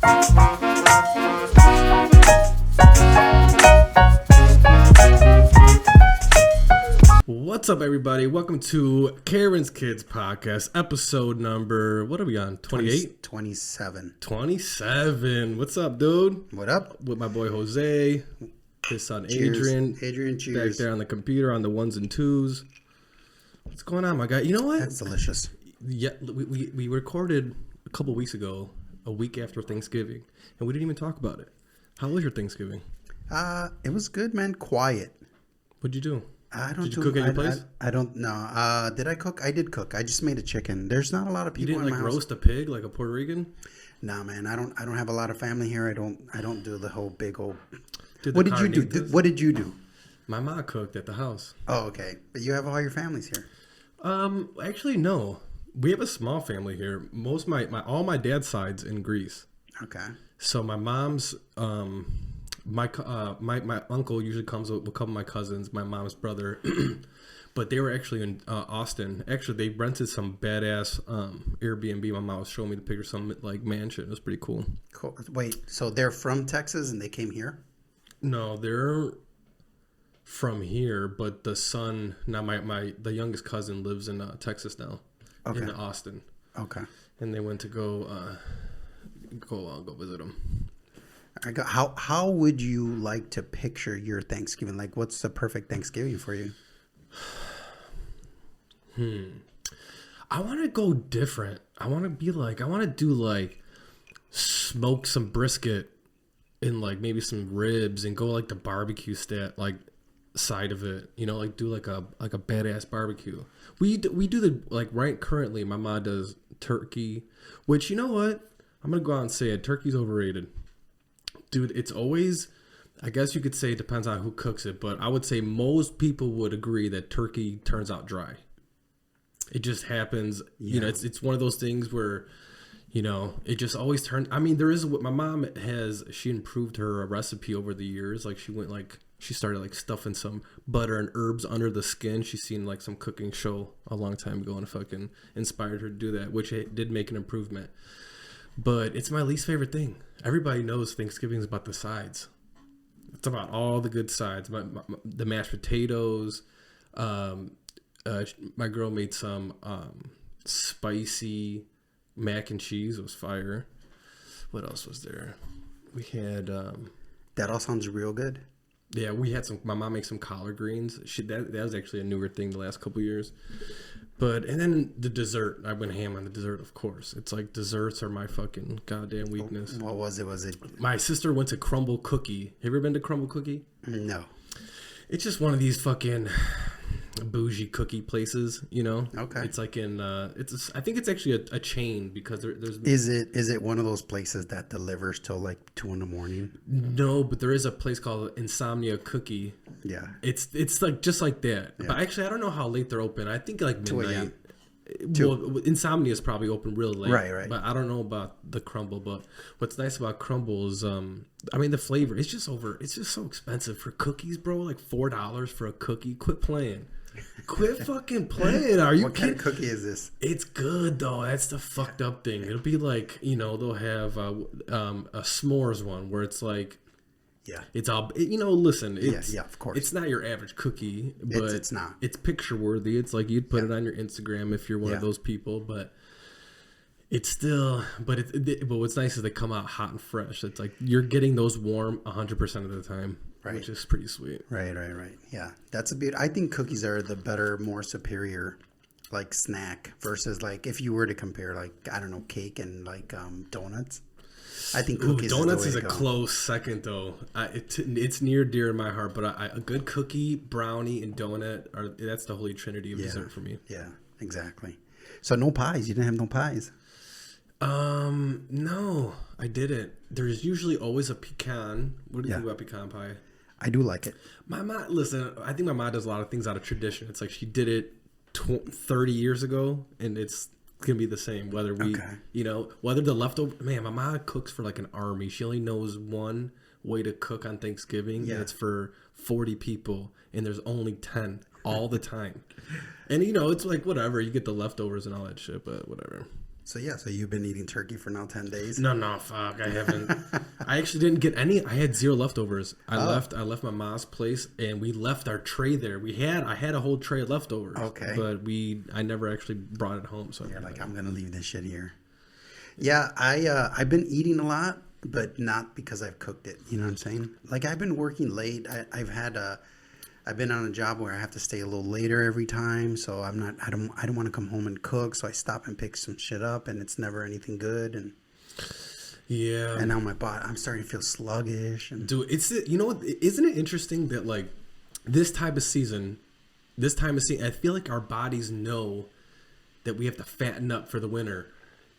What's up, everybody? Welcome to Karen's Kids Podcast, episode number, what are we on, 28? 27. 27. What's up, dude? What up? With my boy Jose, his son Cheers. Adrian. Adrian, cheers. Back there on the computer on the ones and twos. What's going on, my guy? You know what? That's delicious. Yeah, we recorded a couple weeks ago, a week after Thanksgiving, and we didn't even talk about it. How was your Thanksgiving? It was good, man. Quiet. What'd you do? Did you cook at your place? I don't know. Did I cook? I did cook. I just made a chicken. There's not a lot of You people didn't in my house. roast a pig like a Puerto Rican? Nah, man. I don't have a lot of family here. I don't do the whole big old. Dude, What did you do? What did you do? My mom cooked at the house. Oh, okay. But you have all your families here. Actually, no. We have a small family here. Most all my dad's side's in Greece. Okay. So my mom's my uncle usually comes with a couple of my cousins, my mom's brother, but they were actually in Austin. Actually, they rented some badass Airbnb. My mom was showing me the picture, some like mansion. It was pretty cool. Cool. Wait, so they're from Texas and they came here? No, they're from here, but the son now the youngest cousin lives in Texas now, in Austin. Okay. And they went to go visit him. How would you like to picture your Thanksgiving? Like, what's the perfect Thanksgiving for you? I want to go different. I want to do smoke some brisket and like maybe some ribs and go like the barbecue side of it. You know, like do like a badass barbecue. We do the right currently. My mom does turkey, which, you know what? I'm gonna go out and say it. Turkey's overrated. Dude, it's always, I guess you could say it depends on who cooks it, but I would say most people would agree that turkey turns out dry. It just happens, you know, it's one of those things where, you know, it just always turns, I mean, my mom she improved her recipe over the years. Like she started stuffing some butter and herbs under the skin. She's seen some cooking show a long time ago and fucking inspired her to do that, which it did make an improvement. But it's my least favorite thing. Everybody knows Thanksgiving is about the sides. It's about all the good sides. The mashed potatoes. My girl made some spicy mac and cheese. It was fire. What else was there? We had... that all sounds real good. Yeah, we had some... My mom makes some collard greens. That was actually a newer thing the last couple of years. And then the dessert. I went ham on the dessert, of course. It's like desserts are my fucking goddamn weakness. What was it? Was it? My sister went to Crumble Cookie. Have you ever been to Crumble Cookie? No. It's just one of these fucking bougie cookie places, you know? Okay. It's like in... I think it's actually a chain because there's... Is it one of those places that delivers till 2 a.m? No, but there is a place called Insomnia Cookie. Yeah. It's like just like that. Yeah. But actually, I don't know how late they're open. I think midnight. 2 a.m. Well, Insomnia is probably open real late. Right. But I don't know about the Crumble. But what's nice about Crumble is, the flavor. It's just so expensive for cookies, bro. Like $4 for a cookie. Quit playing. Quit fucking playing. Are you What kidding? kind of cookie is this? It's good though. That's the fucked up thing. It'll be like, they'll have a s'mores one where it's like, yeah, it's all, listen, it's, yeah, of course. It's not your average cookie, but it's not. It's picture worthy. It's like you'd put it on your Instagram if you're one of those people, but it's still, but what's nice is they come out hot and fresh. It's like you're getting those warm 100% of the time. Right. Which is pretty sweet. Right. Yeah. That's a bit. I think cookies are the better, more superior, snack versus if you were to compare, I don't know, cake and donuts. I think cookies. Donuts is a close second though. It's near dear in my heart, but a good cookie, brownie, and donut that's the holy trinity of dessert for me. Yeah, exactly. So no pies. You didn't have no pies. No, I didn't. There's usually always a pecan. What do you think about pecan pie? I do like it. My mom, listen, I think my mom does a lot of things out of tradition. It's like she did it 30 years ago, and it's going to be the same. Whether whether the leftover... Man, my mom cooks for an army. She only knows one way to cook on Thanksgiving, and it's for 40 people, and there's only 10 all the time. And, it's whatever. You get the leftovers and all that shit, but whatever. So yeah, so you've been eating turkey for now 10 days. No, fuck, I haven't. I actually didn't get any. I had zero leftovers. I left my mom's place, and we left our tray there. I had a whole tray of leftovers. Okay. But I never actually brought it home. So You're like, I'm gonna leave this shit here. Yeah, I've been eating a lot, but not because I've cooked it. You know what I'm saying? Like I've been working late. I've been on a job where I have to stay a little later every time, so I don't want to come home and cook, so I stop and pick some shit up, and it's never anything good. And yeah, and now I'm starting to feel sluggish. And dude, isn't it interesting that like this time of season, I feel like our bodies know that we have to fatten up for the winter.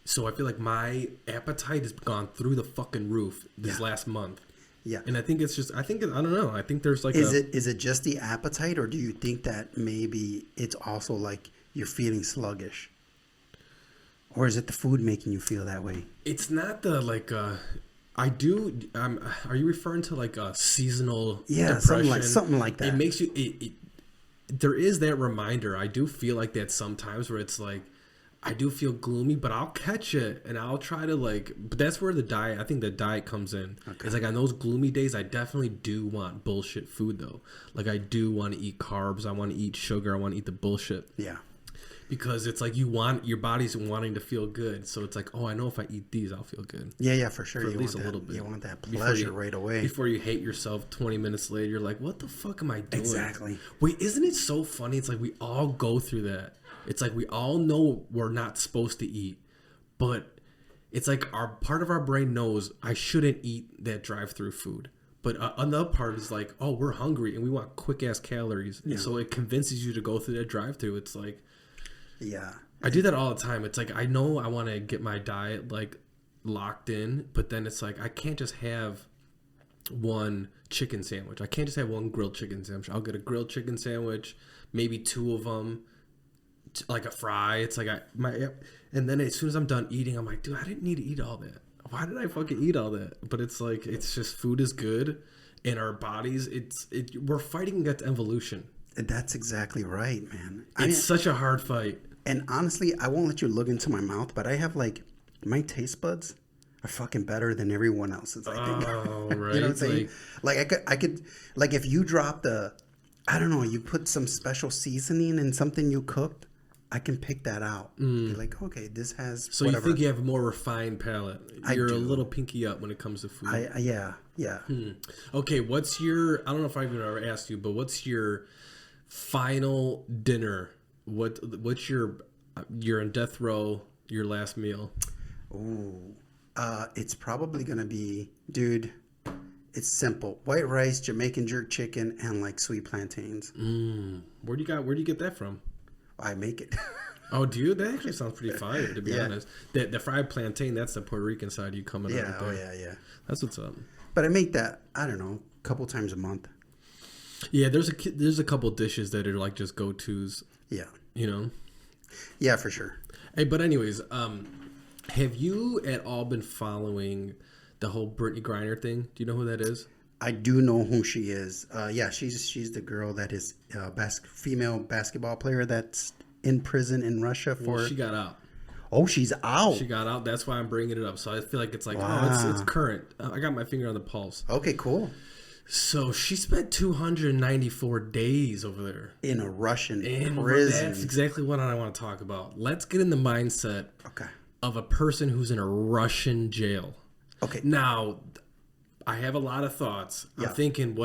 So I feel like my appetite has gone through the fucking roof this last month. Yeah. And I think I don't know. I think there's like is it just the appetite, or do you think that maybe it's also like you're feeling sluggish? Or is it the food making you feel that way? It's not the like are you referring to like a seasonal depression? Something like that. It makes you there is that reminder. I do feel like that sometimes where it's like I do feel gloomy, but I'll catch it and I'll try to but that's where I think the diet comes in. Okay. It's like on those gloomy days, I definitely do want bullshit food though. Like I do want to eat carbs. I want to eat sugar. I want to eat the bullshit. Yeah. Because it's like your body's wanting to feel good. So it's like, oh, I know if I eat these, I'll feel good. Yeah, for sure. For at least a little bit. You want that pleasure right away. Before you hate yourself 20 minutes later, you're like, what the fuck am I doing? Exactly. Wait, isn't it so funny? It's like we all go through that. It's like we all know we're not supposed to eat, but it's like part of our brain knows I shouldn't eat that drive-through food. But another part is like, oh, we're hungry and we want quick-ass calories. Yeah. So it convinces you to go through that drive-through. It's like... Yeah. I do that all the time. It's like I know I want to get my diet like locked in, but then it's like I can't just have one chicken sandwich. I can't just have one grilled chicken sandwich. I'll get a grilled chicken sandwich, maybe two of them, like a fry. It's like and then as soon as I'm done eating, I'm like, dude, I didn't need to eat all that. Why did I fucking eat all that? But it's like it's just food is good, and our bodies. We're fighting against evolution. That's exactly right, man. It's such a hard fight. And honestly, I won't let you look into my mouth, but I have like my taste buds are fucking better than everyone else's. I think. Oh, right. You know what I'm saying? Like I could, like if you drop I don't know, you put some special seasoning in something you cooked, I can pick that out. Be like, okay, this has. So whatever. You think you have a more refined palate? You're a little pinky up when it comes to food. Yeah. Okay, what's your? I don't know if I've ever asked you, but what's your final dinner? What's you're in death row, your last meal? Ooh, it's probably gonna be, dude, it's simple: white rice, Jamaican jerk chicken, and like sweet plantains. Where do you get that from? I make it. Oh, dude, that actually sounds pretty fire, to be honest. The fried plantain, that's the Puerto Rican side of you coming out. Yeah. That's what's up. But I make that, I don't know, a couple times a month. Yeah, there's a couple dishes that are like just go-tos. Yeah. You know? Yeah, for sure. Hey, but anyways, have you at all been following the whole Brittany Griner thing? Do you know who that is? I do know who she is. Yeah, she's the girl that is female basketball player that's in prison in Russia for... Well, she got out. Oh, she's out. She got out. That's why I'm bringing it up. So I feel like it's like, it's current. I got my finger on the pulse. Okay, cool. So she spent 294 days over there. In a Russian prison. That's exactly what I want to talk about. Let's get in the mindset of a person who's in a Russian jail. Okay. Now, I have a lot of thoughts. Yeah. I'm thinking,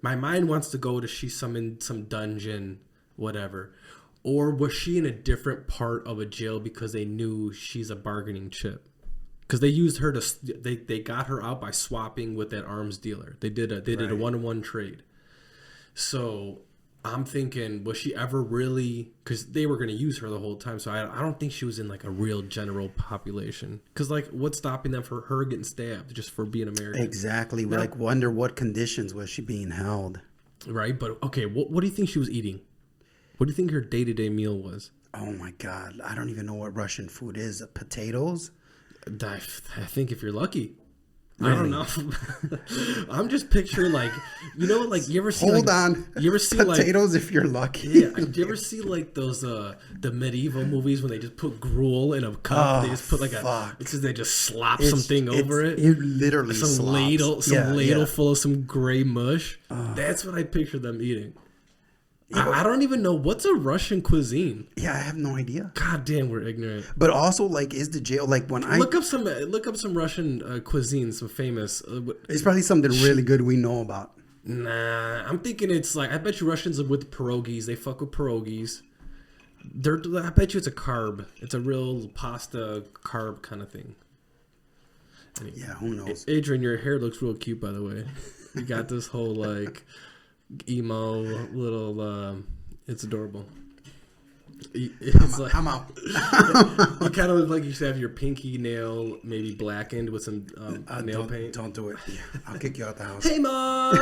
my mind wants to go to she's in some dungeon, whatever. Or was she in a different part of a jail because they knew she's a bargaining chip? Because they used her they got her out by swapping with that arms dealer. They did a 1-to-1 trade. So I'm thinking, was she ever really? Because they were going to use her the whole time. So I don't think she was in like a real general population. Because like, what's stopping them for her getting stabbed just for being American? Exactly. Now, like, wonder what conditions was she being held? Right, but okay, what do you think she was eating? What do you think her day-to-day meal was? Oh my God, I don't even know what Russian food is. Potatoes. I think if you're lucky. I don't know. I'm just picturing like, like you ever see Hold like, on. You ever see potatoes if you're lucky. Yeah, do you ever see like those the medieval movies when they just put gruel in a cup? They just put like because they just slop something over it. It literally some slops. ladle full of some gray mush. That's what I picture them eating. I don't even know what's a Russian cuisine. Yeah, I have no idea. God damn, we're ignorant. But also, like, is the jail like when I look up some Russian cuisine, some famous. It's probably something really good we know about. Nah, I'm thinking it's like I bet you Russians are with pierogies. They fuck with pierogies. I bet you it's a carb. It's a real pasta carb kind of thing. Anyway, yeah, who knows? Adrian, your hair looks real cute, by the way. You got this whole like emo little. It's adorable. I'm out. You kind of look like you should have your pinky nail maybe blackened with some nail paint. Don't do it. I'll kick you out the house. Hey, Mom!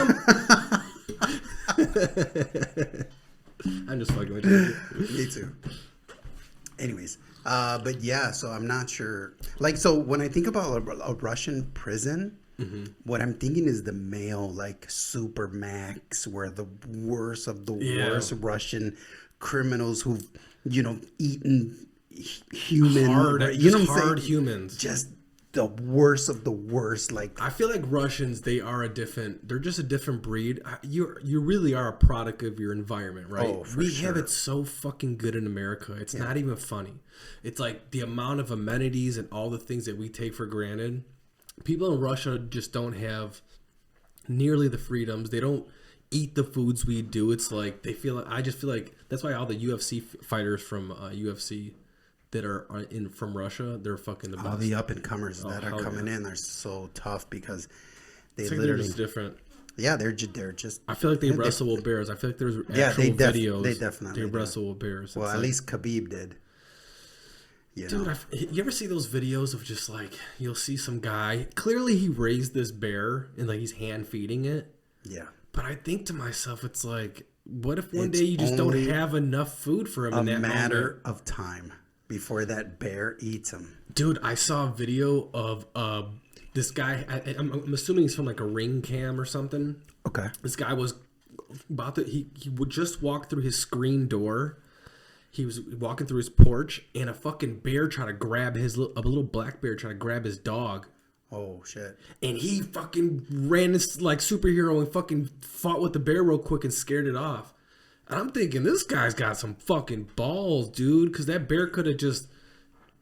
I'm just fucking with you. Me too. Anyways, but yeah, so I'm not sure. Like, so when I think about a Russian prison, what I'm thinking is the male, like, super max, where the worst of the worst Russian criminals who've, eaten human, hard humans. Just the worst of the worst. Like, I feel like Russians, they're just a different breed. You really are a product of your environment, right? Oh, for we sure. have it so fucking good in America. It's not even funny. It's like the amount of amenities and all the things that we take for granted. People in Russia just don't have nearly the freedoms. They don't eat the foods we do. It's like I just feel like that's why all the UFC fighters from UFC that are from Russia, they're fucking the best. All the up and comers that are coming in are so tough because they literally they're just different. Yeah, they're just. I feel like they wrestle with bears. I feel like there's videos. They definitely wrestle with bears. Well, at least Khabib did. Dude, you ever see those videos of just like you'll see some guy clearly he raised this bear and like he's hand feeding it. Yeah. But I think to myself, it's like, what if one day you just don't have enough food for him? In that matter of time before that bear eats him. Dude, I saw a video of this guy. I'm assuming he's from like a ring cam or something. Okay. This guy was about to. He would just walk through his screen door. He was walking through his porch, and a fucking bear tried to grab a little black bear tried to grab his dog. Oh, shit. And he fucking ran this like superhero and fucking fought with the bear real quick and scared it off. And I'm thinking, this guy's got some fucking balls, dude, because that bear could have just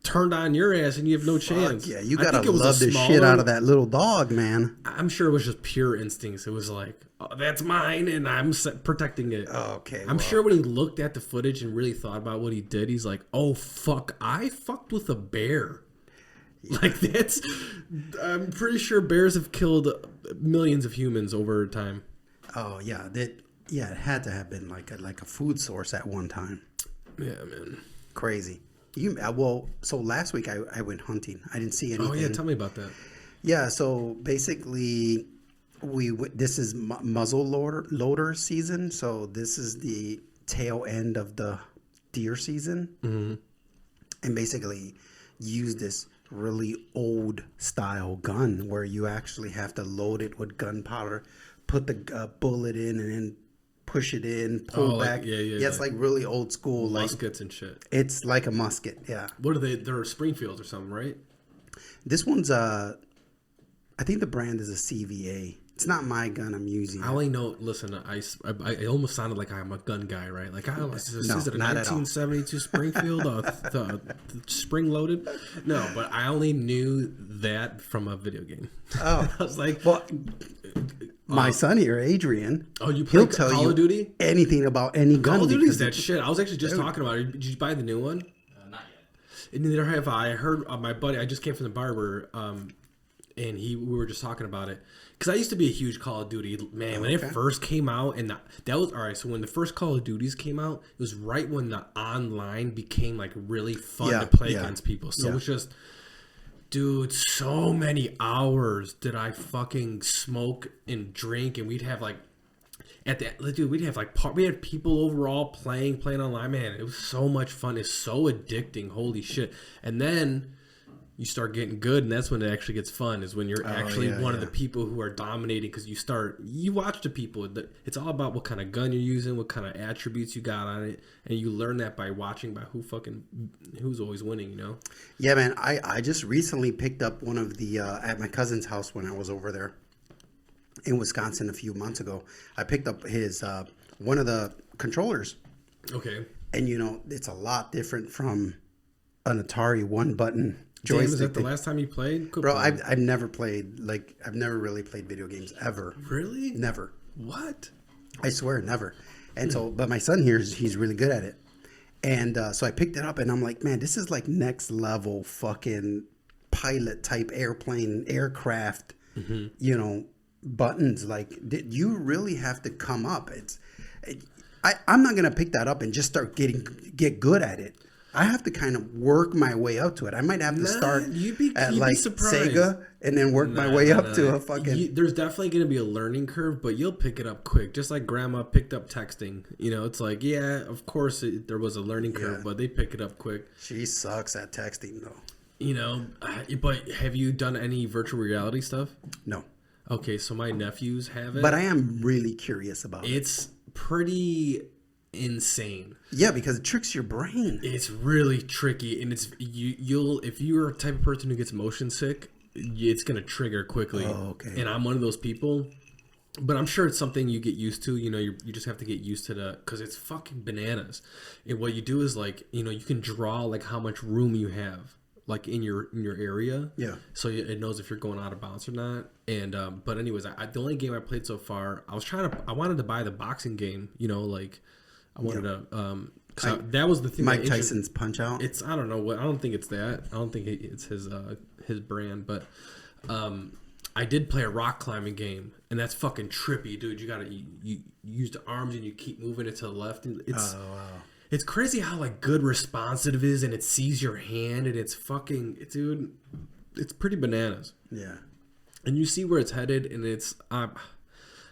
turned on your ass and you have no chance. Yeah, you gotta love the shit out of that little dog, man. I'm sure it was just pure instincts. It was like, oh, that's mine, and I'm protecting it. Okay. I'm sure when he looked at the footage and really thought about what he did, he's like, oh, fuck, I fucked with a bear. Like, I'm pretty sure bears have killed millions of humans over time. Oh, yeah. It had to have been like a food source at one time. Yeah, man. Crazy. So last week I went hunting. I didn't see anything. Oh, yeah. Tell me about that. Yeah, so basically this is muzzle loader season. So this is the tail end of the deer season. Mm-hmm. And basically use this really old style gun where you actually have to load it with gunpowder, put the bullet in, and then push it in, pull back. Yeah, it's like really old school, muskets and shit. It's like a musket. Yeah. What are they? They're Springfields or something, right? This one's I think the brand is a CVA. It's not my gun I'm using. I only know. Listen, I almost sounded like I'm a gun guy, right? Like, is it a 1972 Springfield, the spring loaded? No, but I only knew that from a video game. Oh, I was like, well, my son here, Adrian. Oh, you play Call of Duty? Anything about any gun? Call of Duty is that shit. I was actually just talking about it. Did you buy the new one? Not yet. And neither have I. I heard my buddy. I just came from the barber. And we were just talking about it because I used to be a huge Call of Duty man when it first came out, and that was all right. So when the first Call of Duties came out, it was right when the online became like really fun to play against people. So it was just, dude, so many hours did I fucking smoke and drink, and we'd have like we had people overall playing online. Man, it was so much fun. It's so addicting. Holy shit! And then you start getting good, and that's when it actually gets fun. Is when you're actually one of the yeah. people who are dominating, because you watch the people. It's all about what kind of gun you're using, what kind of attributes you got on it, and you learn that by watching by who's always winning. You know. Yeah, man. I just recently picked up one of the at my cousin's house when I was over there in Wisconsin a few months ago. I picked up his one of the controllers. Okay. And it's a lot different from an Atari one button Damn, joystick. is that the last time you played? Quit Bro, playing. I've never played, I've never really played video games ever. Really? Never. What? I swear, never. And so, but my son here, he's really good at it. And so I picked it up and I'm like, man, this is like next level fucking pilot type aircraft, buttons. Like, you really have to come up. I'm not going to pick that up and just get good at it. I have to kind of work my way up to it. I might have to start at like Sega and then work my way up to a fucking... There's definitely going to be a learning curve, but you'll pick it up quick. Just like grandma picked up texting. It's like, yeah, of course there was a learning curve, but they pick it up quick. She sucks at texting though. But have you done any virtual reality stuff? No. Okay, so my nephews have it. But I am really curious about it. It's pretty insane. Yeah, because it tricks your brain. It's really tricky, and you'll if you're a type of person who gets motion sick, it's gonna trigger quickly. Oh, okay. And I'm one of those people, but I'm sure it's something you get used to. You just have to get used to because it's fucking bananas. And what you do is you can draw like how much room you have, like in your area. Yeah. So it knows if you're going out of bounds or not. And but anyways, the only game I played so far, I wanted to buy the boxing game. I wanted to that was the thing. Mike Tyson's Punch Out. I don't know what. I don't think it's that. I don't think it's his brand. But I did play a rock climbing game, and that's fucking trippy, dude. You use the arms and you keep moving it to the left. And it's crazy how good responsive it is, and it sees your hand, and it's fucking dude. It's pretty bananas. Yeah. And you see where it's headed, and it's I'm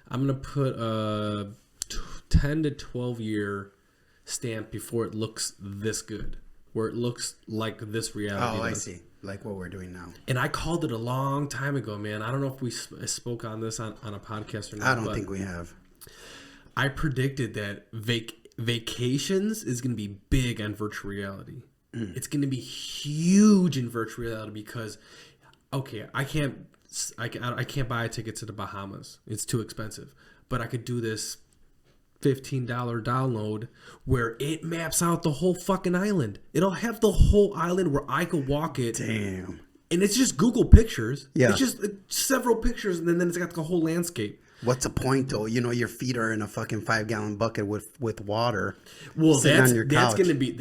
gonna put a 10 to 12 year stamp before it looks this good, where it looks like this reality. Oh, I see. Like what we're doing now. And I called it a long time ago, man. I don't know if we spoke on this on a podcast or not. I don't think we have. I predicted that vacations is going to be big on virtual reality. It's going to be huge in virtual reality because, okay, I can't buy a ticket to the Bahamas. It's too expensive. But I could do this $15 download where it maps out the whole fucking island. It'll have the whole island where I could walk it. Damn. And it's just Google pictures. Yeah. It's just several pictures, and then it's got the whole landscape. What's the point, though? Your feet are in a fucking 5-gallon bucket with water. Well, that's gonna be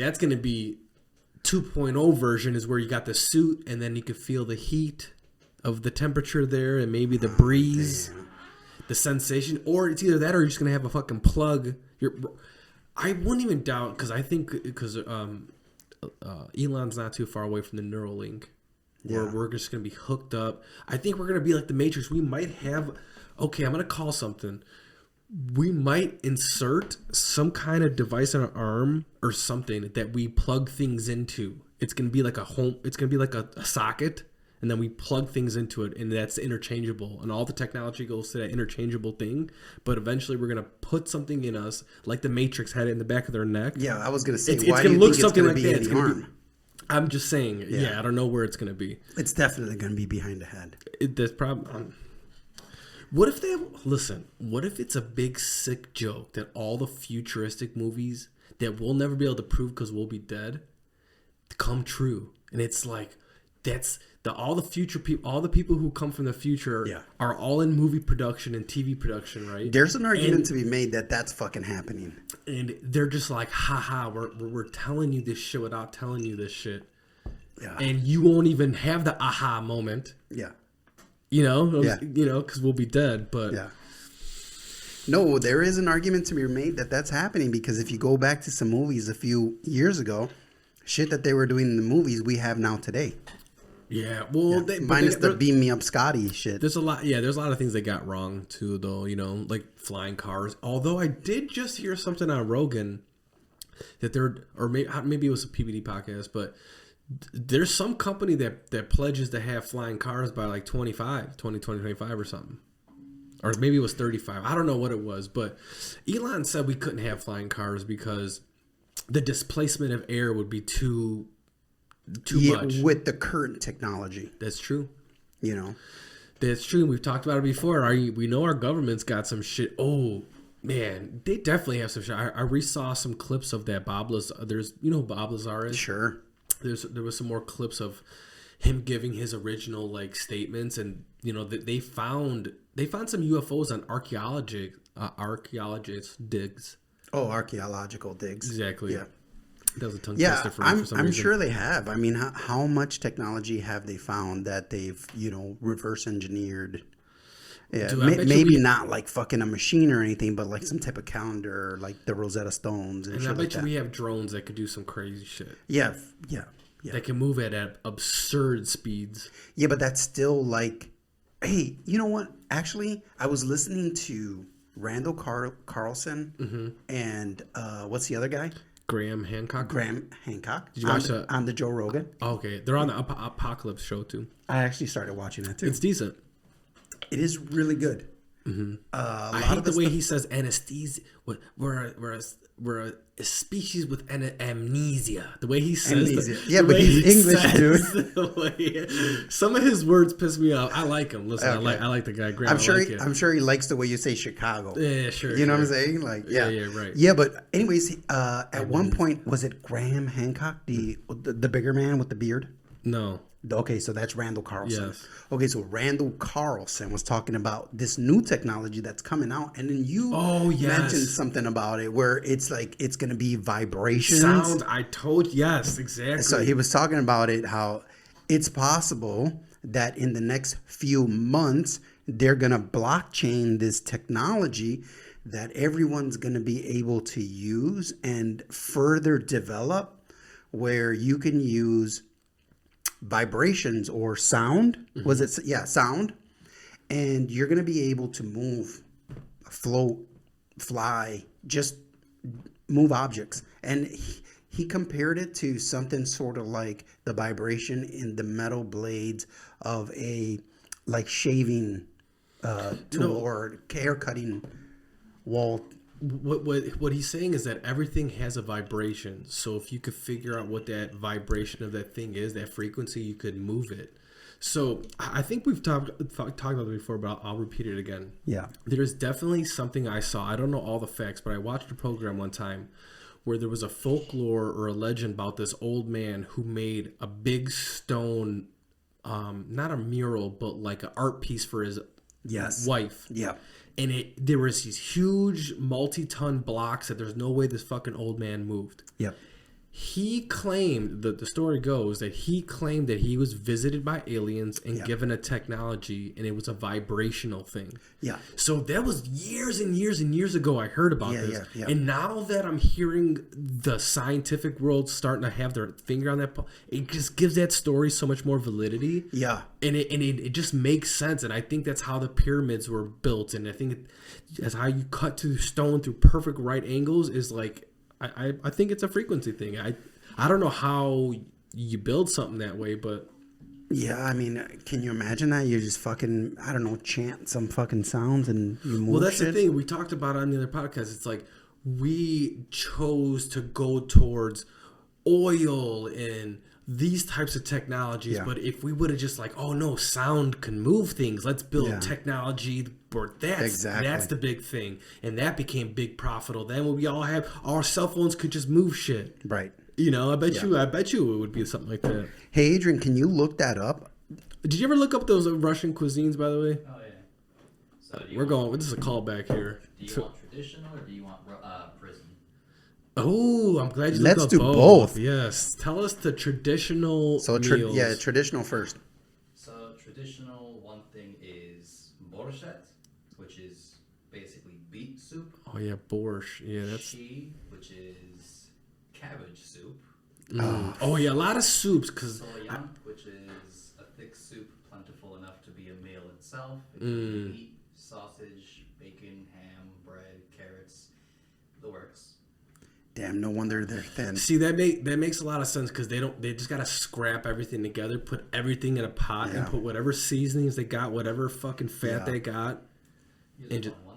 2.0 version is where you got the suit, and then you could feel the heat of the temperature there, and maybe the breeze. The sensation, or it's either that or you're just gonna have a fucking plug. I wouldn't even doubt because Elon's not too far away from the Neuralink, where we're just gonna be hooked up. I think we're gonna be like the Matrix. We might have. Okay, I'm gonna call something. We might insert some kind of device on our arm or something that we plug things into. It's gonna be like a home. It's gonna be like a socket. And then we plug things into it, and that's interchangeable. And all the technology goes to that interchangeable thing. But eventually, we're gonna put something in us, like the Matrix had it in the back of their neck. Yeah, I was gonna say, it's gonna look something like that. It's gonna be, I'm just saying. Yeah, I don't know where it's gonna be. It's definitely gonna be behind the head. That's probably. What if what if it's a big sick joke that all the futuristic movies that we'll never be able to prove because we'll be dead come true, and it's like that's. All the future people, all the people who come from the future are all in movie production and TV production, right? There's an argument to be made that that's fucking happening. And they're just like, haha, we're telling you this shit without telling you this shit. Yeah. And you won't even have the aha moment. Yeah. Because we'll be dead, but... Yeah. No, there is an argument to be made that that's happening because if you go back to some movies a few years ago, shit that they were doing in the movies we have now today. Yeah, well, minus the beam me up Scotty shit. There's a lot of things they got wrong too, though. Like flying cars. Although I did just hear something on Rogan that maybe it was a PBD podcast, but There's some company that pledges to have flying cars by like 2025 or something. Or maybe it was 35. I don't know what it was. But Elon said we couldn't have flying cars because the displacement of air would be too much. With the current technology. That's true. You know? That's true. We've talked about it before. We know our government's got some shit. Oh, man. They definitely have some shit. I resaw some clips of that Bob Lazar. You know who Bob Lazar is? Sure. There was some more clips of him giving his original like statements, and you know they found some UFOs on archaeologist digs. Oh, archaeological digs. Exactly. Yeah. That was a tongue Yeah, twister for me for some I'm reason. sure they have. I mean, how much technology have they found that they've, reverse engineered? Yeah, Dude, I bet maybe you not like fucking a machine or anything, but like some type of calendar, like the Rosetta Stones and And shit I bet like you that. we have drones that could do some crazy shit. Yeah. That can move at absurd speeds. Yeah, but that's still like, hey, you know what? Actually, I was listening to Randall Carlson and what's the other guy? Graham Hancock. Graham Hancock. Did you watch that? On the Joe Rogan? Oh, okay, they're on the Apocalypse show too. I actually started watching that too. It's decent. It is really good. I hate the way he says anesthesia. We're a species with amnesia. The way he says Amnesia. that. Yeah, the but way he's he English, says dude. the way- some of his words piss me off. I like him. Listen, Okay. I like the guy. Graham, I'm sure he likes the way you say Chicago. Yeah, sure. You know what I'm sure. saying? Like, yeah, right. Yeah, but anyways, at one point, was it Graham Hancock, the bigger man with the beard? No. Okay, so that's Randall Carlson. Yes. Okay, so Randall Carlson was talking about this new technology that's coming out, and then you mentioned something about it where it's like it's going to be vibrations. Sound. Yes, exactly. So he was talking about it, how it's possible that in the next few months they're going to blockchain this technology that everyone's going to be able to use and further develop, where you can use vibrations or sound. Was it? Yeah, sound. And you're going to be able to move, float, fly, just move objects. And he compared it to something sort of like the vibration in the metal blades of a like shaving tool or hair cutting wall. What he's saying is that everything has a vibration. So if you could figure out what that vibration of that thing is, that frequency, you could move it. So I think we've talked about it before, but I'll repeat it again. Yeah. There's definitely something I saw. I don't know all the facts, but I watched a program one time where there was a folklore or a legend about this old man who made a big stone, not a mural, but like an art piece for his wife. Yeah. And there was these huge multi-ton blocks that there's no way this fucking old man moved. Yep. He claimed, the story goes, that he claimed that he was visited by aliens and given a technology, and it was a vibrational thing. Yeah. So that was years and years and years ago I heard about this. Yeah. And now that I'm hearing the scientific world starting to have their finger on that, it just gives that story so much more validity. Yeah. And it just makes sense. And I think that's how the pyramids were built. And I think that's how you cut to stone through perfect right angles is like, I think it's a frequency thing. I don't know how you build something that way, but yeah, I mean, can you imagine that? You just fucking, I don't know, chant some fucking sounds and you move. Well, that's shit? the thing. We talked about it on the other podcast. It's like we chose to go towards oil and these types of technologies. Yeah. But if we would have just like, oh no, sound can move things. Let's build technology where that's the big thing. And that became big profitable. Then when we all have our cell phones could just move shit. Right. You know, I bet you it would be something like that. Hey, Adrian, can you look that up? Did you ever look up those Russian cuisines, by the way? Oh yeah. So This is a callback here. Do you want traditional or do you want prison? Oh, I'm glad you Let's looked up do both. Yes. Tell us the traditional meals. Traditional first. So traditional, one thing is borscht, which is basically beet soup. Oh yeah, borscht. Yeah, that's. Shi, which is cabbage soup. Oh yeah, a lot of soups because. Soyan, which is a thick soup, plentiful enough to be a meal itself. It can be meat, sausage, bacon, ham, bread, carrots, the works. Damn, no wonder they're thin. See, that makes a lot of sense because they just gotta scrap everything together, put everything in a pot, and put whatever seasonings they got, whatever fucking fat they got. Here's And a fun one.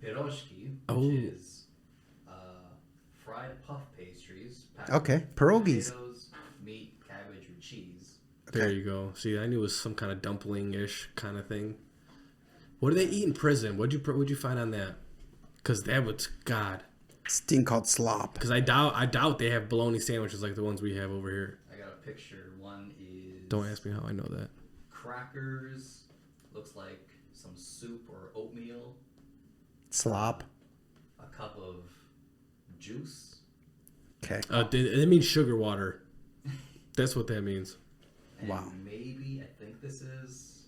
Pierogi, which is fried puff pastries. packed Okay, with pierogies. Potatoes, meat, cabbage, or cheese. There you go. See, I knew it was some kind of dumpling-ish kind of thing. What do they eat in prison? What'd you find on that? Because that was God. This thing called slop. Because I doubt they have bologna sandwiches like the ones we have over here. I got a picture. One is Don't ask me how I know that. crackers. Looks like some soup or oatmeal. Slop. A cup of juice. Okay. That means sugar water. That's what that means. And Wow. maybe, I think this is,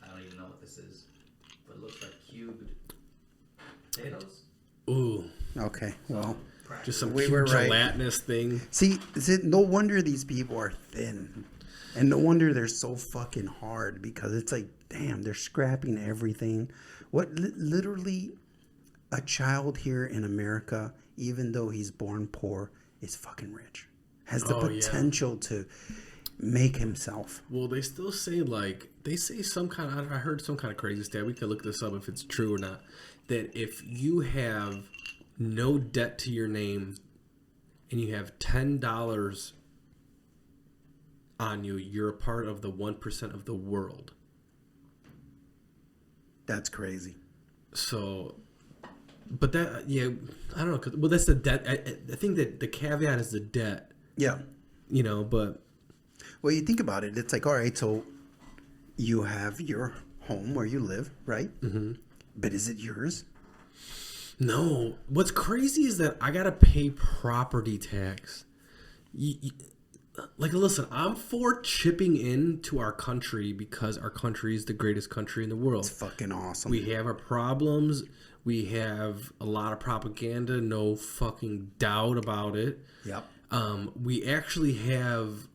I don't even know what this is, but it looks like cubed potatoes. Ooh, Okay. Well, just some We cute were right. gelatinous thing. see, no wonder these people are thin. And no wonder they're so fucking hard because it's like, damn, they're scrapping everything. Literally, a child here in America, even though he's born poor, is fucking rich. Has the potential to make himself. Well, they still say some kind of. I heard some kind of crazy stat. We can look this up if it's true or not. That if you have no debt to your name and you have $10 on you, you're a part of the 1% of the world. That's crazy. So, but that, I don't know. Well, that's the debt. I think that the caveat is the debt, Yeah. but. Well, you think about it. It's like, all right, so you have your home where you live, right? Mm-hmm. But is it yours? No. What's crazy is that I got to pay property tax. Listen, I'm for chipping into our country because our country is the greatest country in the world. It's fucking awesome. We have our problems. We have a lot of propaganda. No fucking doubt about it. Yep. We actually have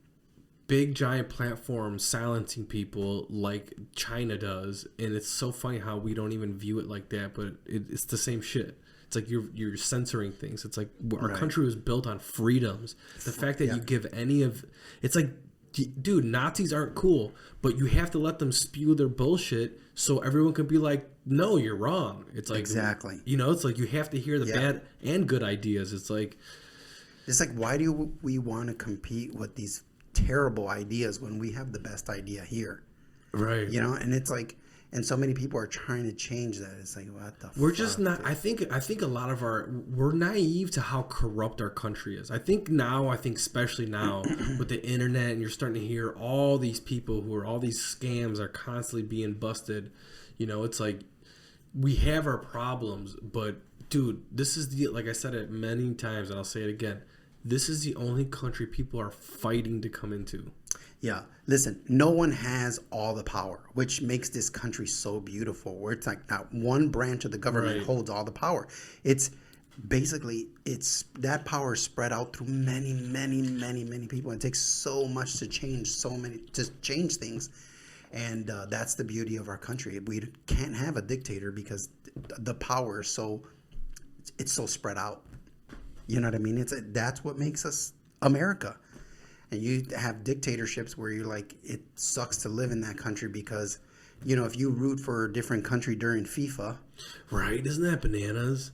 big giant platforms silencing people like China does, and it's so funny how we don't even view it like that, but it's the same shit. It's like you're censoring things. It's like our country was built on freedoms. The fact that you give it's like, dude, Nazis aren't cool, but you have to let them spew their bullshit so everyone can be like, no, you're wrong. It's like Exactly. It's like you have to hear the bad and good ideas. It's like why do we want to compete with these terrible ideas when we have the best idea here? right. And it's like, and so many people are trying to change that. It's like, what the We're fuck, just not. dude? I think a lot of we're naive to how corrupt our country is. I think especially now with the internet, and you're starting to hear all these people all these scams are constantly being busted. It's like we have our problems, but dude, this is like I said it many times, and I'll say it again. This is the only country people are fighting to come into. Yeah. Listen, no one has all the power, which makes this country so beautiful, where it's like not one branch of the government holds all the power. It's basically, that power is spread out through many, many, many, many people. It takes so much to change things. And that's the beauty of our country. We can't have a dictator because the power is so spread out. You know what I mean? That's what makes us America. And you have dictatorships where you're like, it sucks to live in that country because, if you root for a different country during FIFA. Right? Isn't that bananas?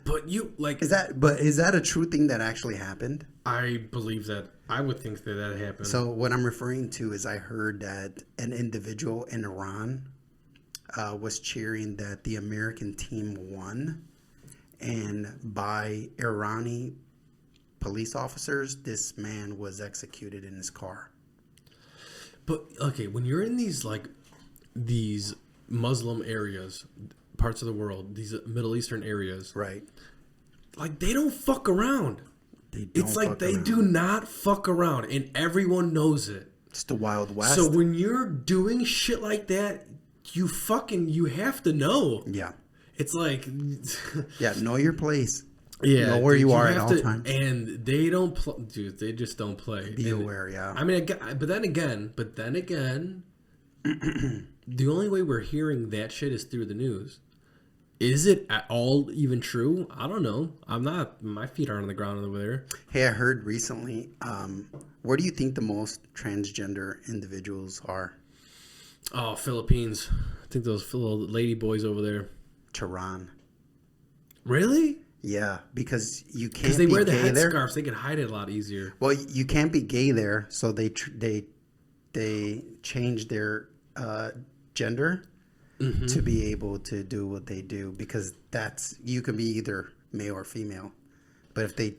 But Is that a true thing that actually happened? I believe that. I would think that happened. So what I'm referring to is I heard that an individual in Iran was cheering that the American team won. And by Irani police officers, this man was executed in his car. But okay, when you're in these Muslim areas, parts of the world, these Middle Eastern areas, Right. like they don't fuck around. It's like they do not fuck around, and everyone knows it. It's the Wild West. So when you're doing shit like that, you have to know. Yeah. It's like Yeah, know your place. yeah, Know where dude, you are at have all to, times. and they don't dude, they just don't play. Be aware, yeah. I mean, but then again, the only way we're hearing that shit is through the news. is it at all even true? I don't know. I'm not. My feet aren't on the ground over there. Hey, I heard recently. Where do you think the most transgender individuals are? Oh, Philippines. I think those little lady boys over there. Tehran. Really? Yeah, because you can't Because they be wear the gay there. headscarves, they can hide it a lot easier. Well, you can't be gay there, so they change their gender to be able to do what they do, because that's, you can be either male or female, but if they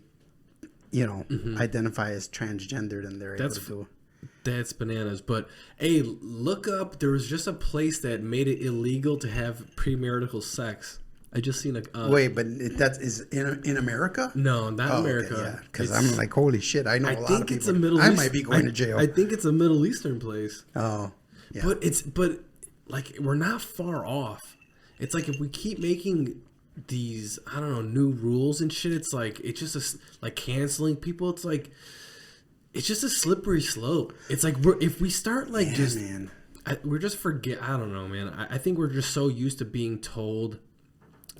identify as transgender, then they're able to do. That's bananas. But hey, look up. There was just a place that made it illegal to have premarital sex. I just seen a wait, but that is in America? No, not Oh, America. okay, yeah, because I'm like, holy shit, I know a lot of think people. it's a Middle I East. might be going to jail. I think it's a Middle Eastern place. Oh, yeah. But like we're not far off. It's like if we keep making these, I don't know, new rules and shit, it's like it's just like canceling people. It's like it's just a slippery slope. It's like if we start like we're just forget. I don't know, man. I think we're just so used to being told.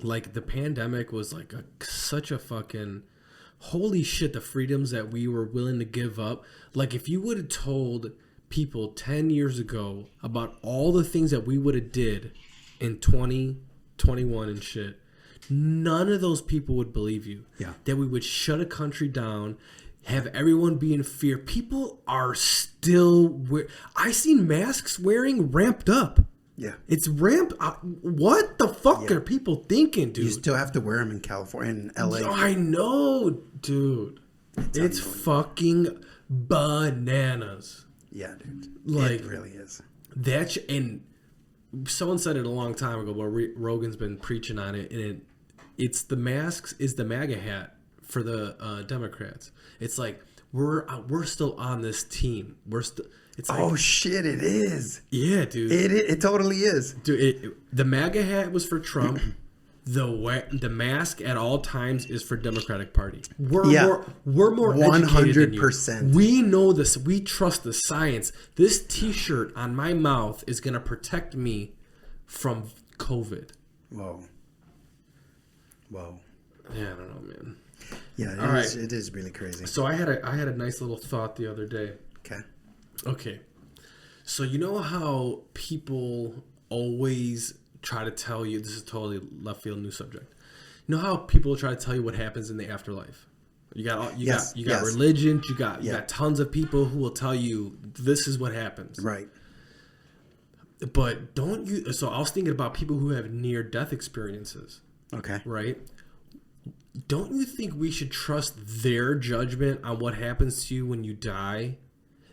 Like the pandemic was like such a fucking holy shit, the freedoms that we were willing to give up. Like if you would have told people 10 years ago about all the things that we would have did in 2021 and shit, none of those people would believe you. Yeah. That we would shut a country down, have everyone be in fear. People are still I seen masks wearing ramped up. Yeah. It's ramped up. What the fuck are people thinking, dude? You still have to wear them in California and LA. I know, dude. It's fucking bananas. Yeah, dude. Like, it really is. And someone said it a long time ago, where Rogan's been preaching on it, and it's the masks is the MAGA hat for the Democrats. It's like we're still on this team. We're still. It's like, oh shit! It is. Yeah, dude. It totally is. Dude, the MAGA hat was for Trump. The mask at all times is for Democratic Party. We're more 100%. We know this. We trust the science. This T-shirt on my mouth is gonna protect me from COVID. Whoa. Yeah, I don't know, man. Yeah, it is really crazy. So I had a nice little thought the other day. Okay. So you know how people always try to tell you, this is totally left field new subject. You know how people try to tell you what happens in the afterlife? You got religions, you got tons of people who will tell you this is what happens. Right. But so I was thinking about people who have near death experiences. Okay. Right? Don't you think we should trust their judgment on what happens to you when you die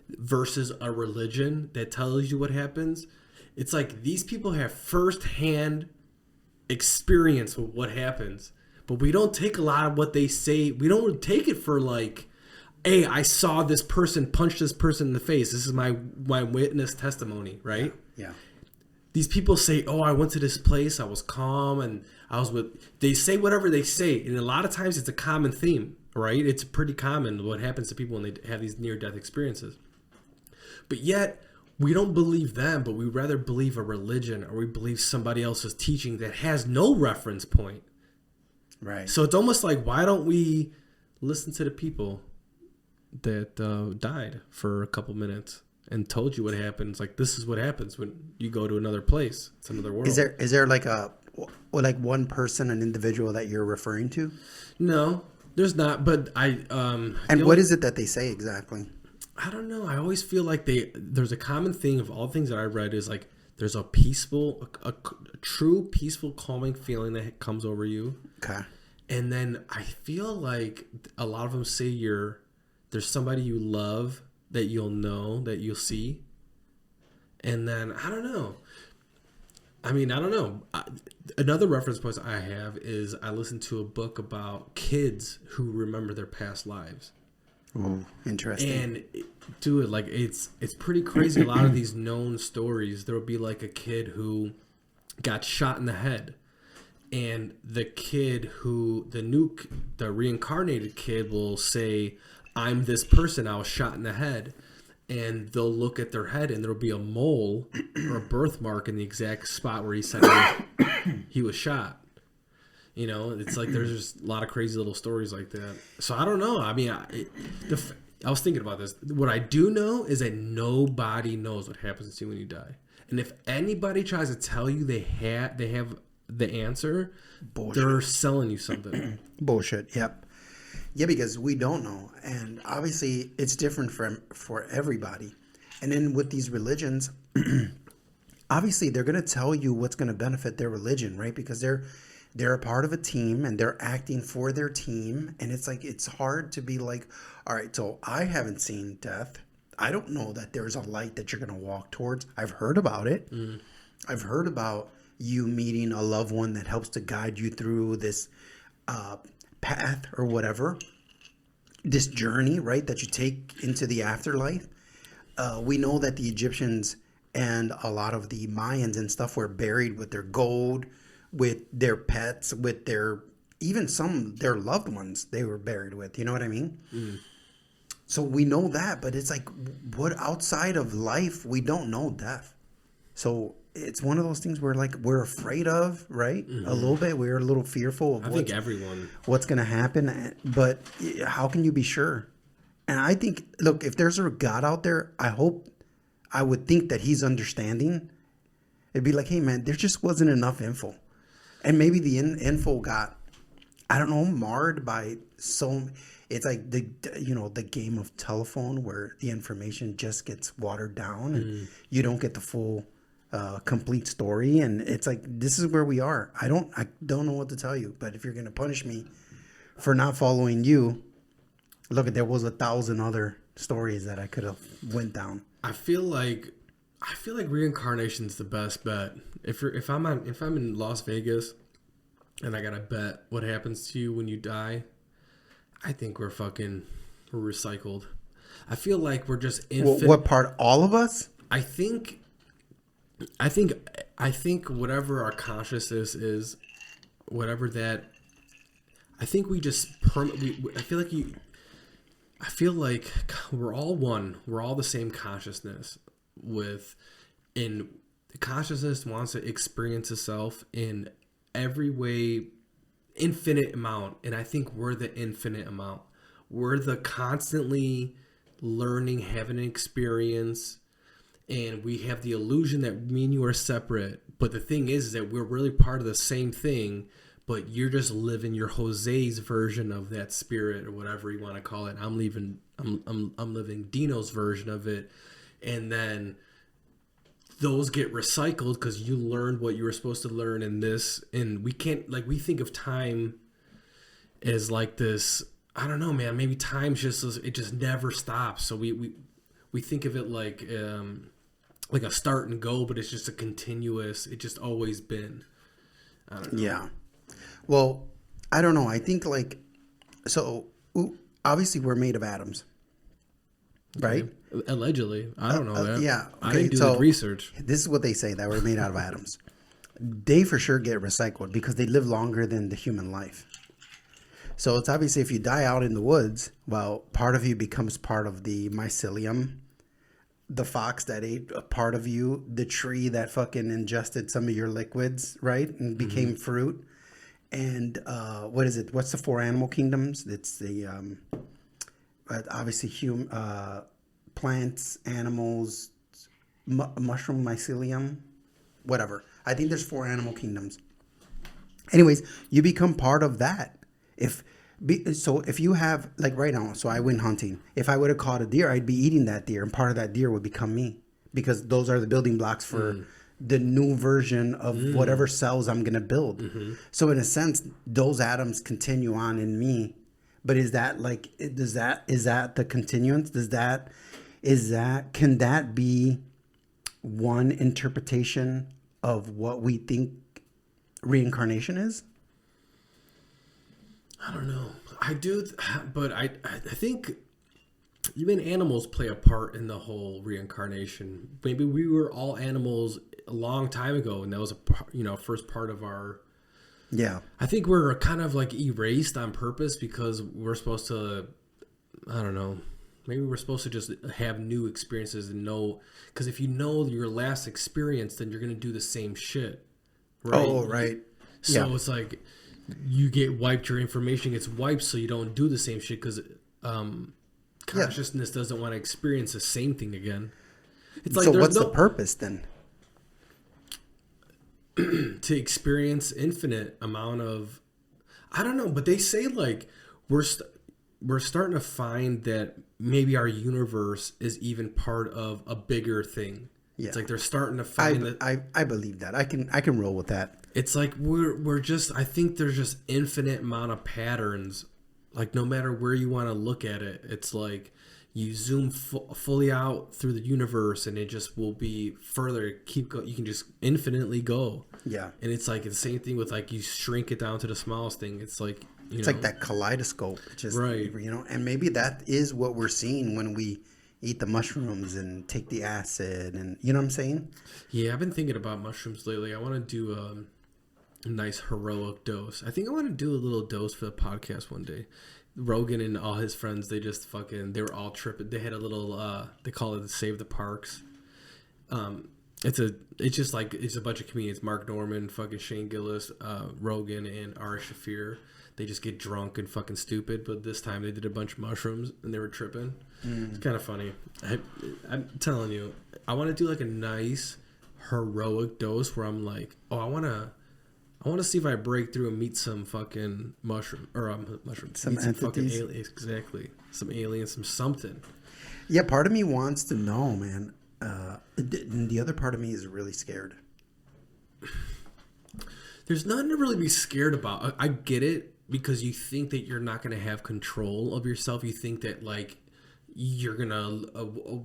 versus a religion that tells you what happens? It's like these people have firsthand experience with what happens, but we don't take a lot of what they say. We don't take it for like, hey, I saw this person punch this person in the face. This is my witness testimony, right? Yeah. These people say, oh, I went to this place, I was calm, and I was with... They say whatever they say, and a lot of times it's a common theme, right? It's pretty common what happens to people when they have these near-death experiences. But yet, we don't believe them, but we rather believe a religion, or we believe somebody else's teaching that has no reference point. Right. So it's almost like, why don't we listen to the people that died for a couple minutes and told you what happens? Like, this is what happens when you go to another place. It's another world. Is there like one person, an individual that you're referring to? No, there's not. But and what is it that they say exactly? I don't know. I always feel like there's a common thing of all things that I read is like there's a peaceful, a true peaceful, calming feeling that comes over you. Okay. And then I feel like a lot of them say there's somebody you love that you'll know, that you'll see. And then, I don't know. I don't know. Another reference point I have is I listened to a book about kids who remember their past lives. Oh, interesting. And it's pretty crazy. A lot of these known stories, there will be like a kid who got shot in the head. And the kid the reincarnated kid will say, I'm this person, I was shot in the head. And they'll look at their head and there'll be a mole or a birthmark in the exact spot where he said he was shot. You know, it's like there's just a lot of crazy little stories like that. So I don't know. I mean, I was thinking about this. What I do know is that nobody knows what happens to you when you die. And if anybody tries to tell you they have the answer, Bullshit. they're selling you something. Bullshit. Yep. Yeah, because we don't know, and obviously it's different for everybody. And then with these religions, obviously they're going to tell you what's going to benefit their religion, right? Because they're a part of a team and they're acting for their team, and it's like it's hard to be like, all right, so I haven't seen death. I don't know that there's a light that you're going to walk towards. I've heard about it. I've heard about you meeting a loved one that helps to guide you through this path or whatever, this journey, right, that you take into the afterlife. We know that the Egyptians and a lot of the Mayans and stuff were buried with their gold, with their pets, with their even their loved ones they were buried with. You know what I mean? So we know that, but it's like, what outside of life, we don't know death. So it's one of those things where like we're afraid of, right? A little bit. We're a little fearful of I think everyone. what's going to happen. But how can you be sure? And I think, look, if there's a God out there, I would think that he's understanding. It'd be like, hey, man, there just wasn't enough info. And maybe the info got, I don't know, marred by it's like the game of telephone where the information just gets watered down and you don't get the full complete story. And it's like, this is where we are. I don't know what to tell you, but if you're going to punish me for not following you, look, there was 1,000 other stories that I could have went down. I feel like reincarnation's the best bet. If I'm in Las Vegas and I gotta bet what happens to you when you die, I think we're recycled. I feel like we're just infinite. What part? All of us? I think whatever our consciousness is, whatever that, I think we just I feel like we're all one. We're all the same consciousness the consciousness wants to experience itself in every way, infinite amount. And I think we're the infinite amount. We're the constantly learning, having an experience. And we have the illusion that me and you are separate. But the thing is that we're really part of the same thing. But you're just living your Jose's version of that spirit or whatever you want to call it. I'm living Dino's version of it. And then those get recycled because you learned what you were supposed to learn in this. And we can't, like, we think of time as like this, I don't know, man, maybe time's it just never stops. So we think of it like a start and go, but it's just a continuous, it just always been. I don't know. Yeah. Well, I don't know. I think obviously we're made of atoms, right? Allegedly. I don't know that. Yeah. I didn't do the research. This is what they say, that we're made out of atoms. They for sure get recycled because they live longer than the human life. So it's obviously if you die out in the woods, well, part of you becomes part of the mycelium, the fox that ate a part of you, the tree that fucking ingested some of your liquids, right? And became fruit. And what is it? What's the 4 animal kingdoms? It's the obviously plants, animals, mushroom, mycelium, whatever. I think there's 4 animal kingdoms. Anyways, you become part of that. If you have, like right now, so I went hunting. If I would have caught a deer, I'd be eating that deer, and part of that deer would become me because those are the building blocks for the new version of whatever cells I'm going to build. So in a sense, those atoms continue on in me. But is that the continuance? Can that be one interpretation of what we think reincarnation is? I don't know. I do, but I think even animals play a part in the whole reincarnation. Maybe we were all animals a long time ago, and that was first part of our. Yeah. I think we're kind of like erased on purpose because we're supposed to. I don't know. Maybe we're supposed to just have new experiences and know. Because if you know your last experience, then you're gonna do the same shit. Right? Oh, right. So it's like. you get wiped, your information gets wiped, so you don't do the same shit because consciousness doesn't want to experience the same thing again. It's like, so what's the purpose then? To experience infinite amount of, I don't know, but they say like we're starting to find that maybe our universe is even part of a bigger thing. Yeah. It's like they're starting to find that. I believe that. I can roll with that. It's like we're just, I think there's just infinite amount of patterns. Like no matter where you want to look at it, it's like you zoom fully out through the universe and it just will be further. You can just infinitely go. Yeah. And it's like the same thing with like you shrink it down to the smallest thing. It's like, it's like that kaleidoscope. Just, right. And maybe that is what we're seeing when we eat the mushrooms and take the acid, and you know what I'm saying? Yeah, I've been thinking about mushrooms lately. I want to do a nice heroic dose. I think I want to do a little dose for the podcast one day. Rogan and all his friends, they were all tripping. They had a little, they call it the Save the Parks. It's a bunch of comedians. Mark Norman, fucking Shane Gillis, Rogan, and Ari Shaffir. They just get drunk and fucking stupid, but this time they did a bunch of mushrooms and they were tripping. It's kind of funny. I'm telling you, I want to do like a nice heroic dose where I'm like, oh, I want to see if I break through and meet some fucking mushrooms, some fucking aliens, exactly, some aliens, some something. Yeah, part of me wants to know, man. The other part of me is really scared. There's nothing to really be scared about. I get it. Because you think that you're not going to have control of yourself. You think that, like, you're going to,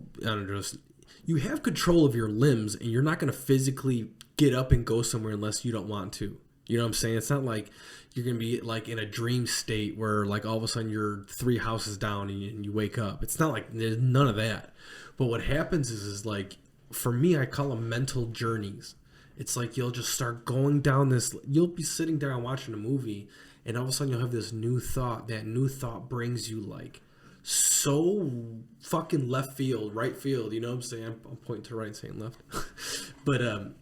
you have control of your limbs and you're not going to physically get up and go somewhere unless you don't want to. You know what I'm saying? It's not like you're going to be, like, in a dream state where, like, all of a sudden you're 3 houses down and you wake up. It's not like there's none of that. But what happens is like, for me, I call them mental journeys. It's like you'll just start going down this, you'll be sitting down watching a movie, and all of a sudden you'll have this new thought. That new thought brings you like so fucking left field, right field. You know what I'm saying? I'm pointing to right and saying left. But and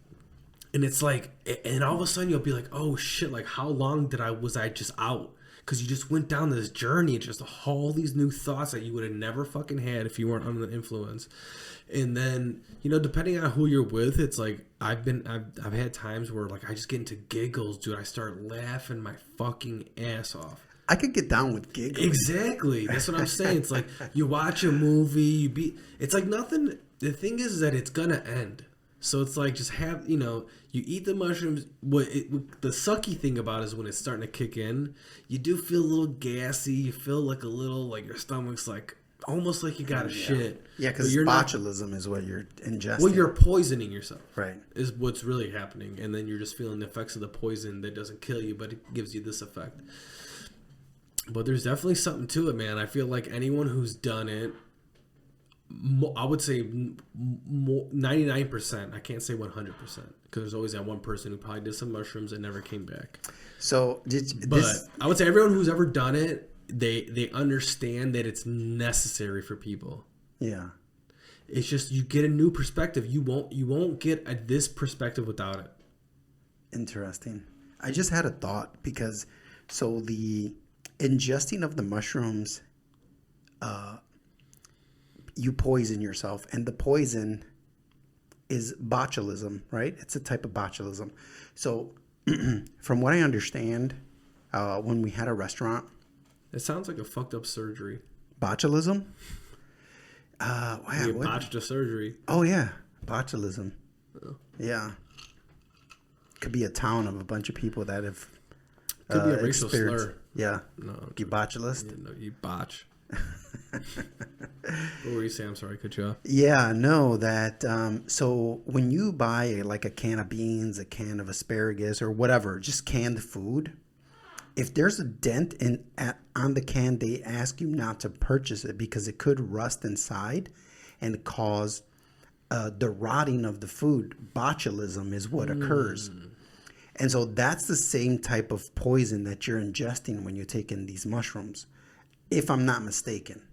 it's like, and all of a sudden you'll be like, oh shit! Like how long was I just out? Because you just went down this journey. It's just all these new thoughts that you would have never fucking had if you weren't under the influence. And then, you know, depending on who you're with, it's like I've had times where like I just get into giggles, dude. I start laughing my fucking ass off. I could get down with giggles. Exactly. That's what I'm saying. It's like you watch a movie, it's like nothing. The thing is that it's gonna end. So it's like just have, you know, you eat the mushrooms. The sucky thing about it is when it's starting to kick in, you do feel a little gassy. You feel like a little like your stomach's like almost like you got a shit. Yeah, because botulism is what you're ingesting. Well, you're poisoning yourself. Right. Is what's really happening. And then you're just feeling the effects of the poison that doesn't kill you, but it gives you this effect. But there's definitely something to it, man. I feel like anyone who's done it, I would say 99%. I can't say 100% because there's always that one person who probably did some mushrooms and never came back. So I would say everyone who's ever done it, they understand that it's necessary for people. Yeah. It's just you get a new perspective. You won't get this perspective without it. Interesting. I just had a thought because so the ingesting of the mushrooms, you poison yourself, and the poison is botulism, right? It's a type of botulism. So from what I understand, when we had a restaurant, it sounds like a fucked up surgery. Botulism? Wow, you botched a surgery. Oh yeah, botulism. Oh. Yeah, could be a town of a bunch of people that have. Could be a racial slur. Yeah. No. You botulist? Yeah, no, you botch. What were you saying? I'm sorry, cut you off. Yeah, no, that so when you buy like a can of beans, a can of asparagus, or whatever, just canned food, if there's a dent on the can, they ask you not to purchase it because it could rust inside and cause the rotting of the food. Botulism is what occurs. And so that's the same type of poison that you're ingesting when you take in these mushrooms, if I'm not mistaken.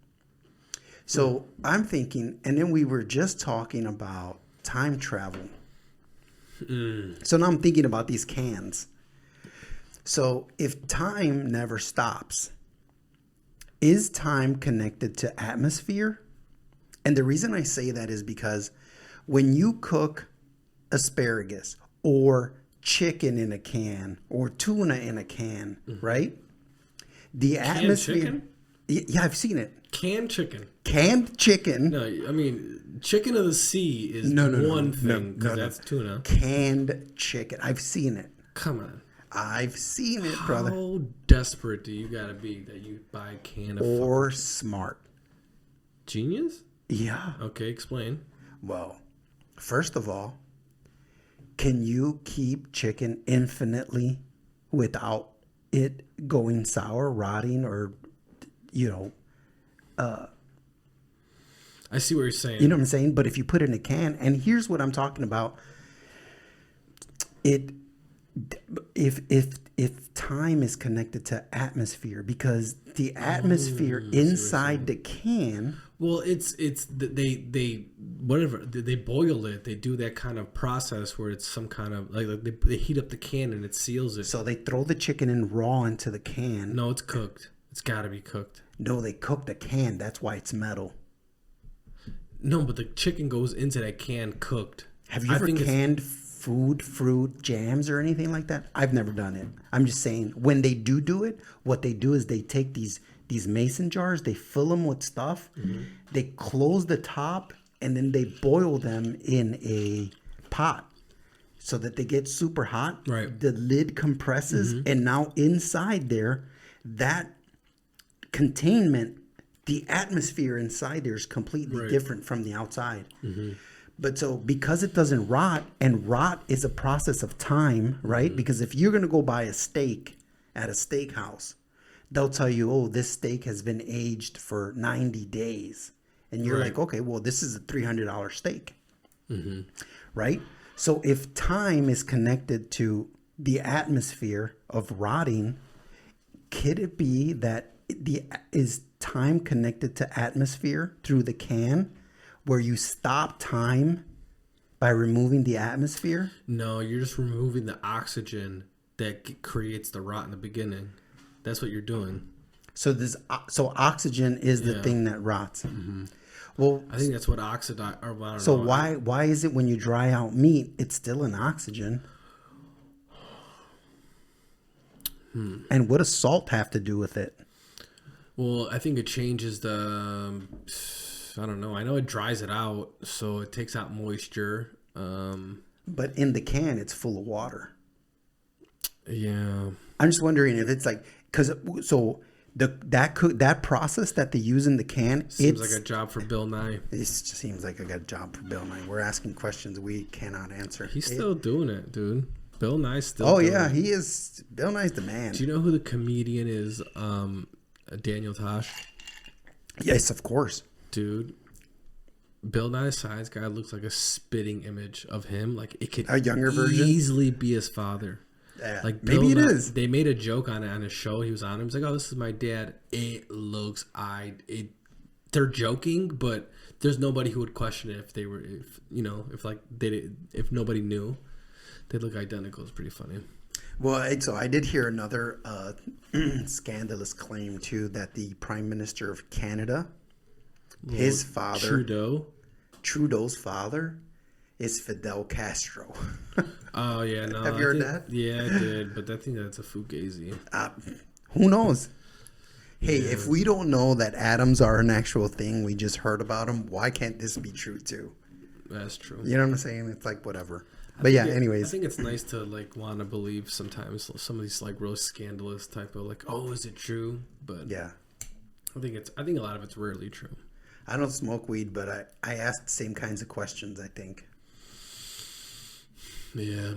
So I'm thinking, and then we were just talking about time travel. So now I'm thinking about these cans. So if time never stops, is time connected to atmosphere? And the reason I say that is because when you cook asparagus or chicken in a can or tuna in a can, right? The atmosphere. chicken? Yeah, I've seen it. Canned chicken. Canned chicken. No, I mean, chicken of the sea is one thing because that's tuna. Canned chicken. I've seen it. Come on. I've seen it, brother. How desperate do you gotta be that you buy a can of Or smart. genius? Yeah. Okay, explain. Well, first of all, can you keep chicken infinitely without it going sour, rotting, or, you know, I see what you're saying. you know what I'm saying? But if you put it in a can, and here's what I'm talking about, it, if time is connected to atmosphere, because the atmosphere inside the can. Well, they whatever they boil it. They do that kind of process where it's some kind of like they heat up the can and it seals it. So they throw the chicken in raw into the can. No, it's cooked. It's got to be cooked. No, they cook the can. That's why it's metal. No, but the chicken goes into that can cooked. Have you ever canned food, fruit, jams, or anything like that? I've never done it. I'm just saying, when they do it, what they do is they take these mason jars, they fill them with stuff, they close the top, and then they boil them in a pot so that they get super hot. Right. The lid compresses, and now inside there, that containment, the atmosphere inside there is completely different from the outside. But so because it doesn't rot, and rot is a process of time, right? Because if you're going to go buy a steak at a steakhouse, they'll tell you, oh, this steak has been aged for 90 days. And you're like, okay, well, this is a $300 steak, right? So if time is connected to the atmosphere of rotting, could it be that is time connected to atmosphere through the can, where you stop time by removing the atmosphere? No, you're just removing the oxygen that creates the rot in the beginning. That's what you're doing. So oxygen is the thing that rots. Well, I think that's what oxidize. Or I don't so know. why is it when you dry out meat, it's still an oxygen? And what does salt have to do with it? Well, I think it changes the. I don't know. I know it dries it out, so it takes out moisture. But in the can, it's full of water. Yeah. I'm just wondering if it's like, because so that process that they use in the can, Seems like a job for Bill Nye. It just seems like I got a job for Bill Nye. We're asking questions we cannot answer. He's still doing it, dude. Bill Nye's still. Oh doing yeah, it. he is. Bill Nye's the man. Do you know who the comedian is? Daniel Tosh. Yes, of course. Dude, Bill Nye's size guy looks like a spitting image of him. Like it could A younger version? easily be his father. Yeah, Like maybe it Bill Nye- is. They made a joke on it on his show. He was on. He was like, "Oh, this is my dad." It looks. They're joking, but there's nobody who would question it if they were, if nobody knew. They look identical. It's pretty funny. Well, so I did hear another scandalous claim too, that the Prime Minister of Canada, his father, Trudeau's father, is Fidel Castro. Oh yeah, no. Have you heard that? Yeah, I did, but I think that's a fugazi. Who knows? Hey, if we don't know that atoms are an actual thing, we just heard about them, why can't this be true too? That's true. You know what I'm saying? It's like whatever. But yeah, anyways. I think it's nice to like want to believe sometimes some of these like real scandalous type of like, oh, is it true? But Yeah. I think a lot of it's rarely true. I don't smoke weed, but I ask the same kinds of questions, I think. Yeah.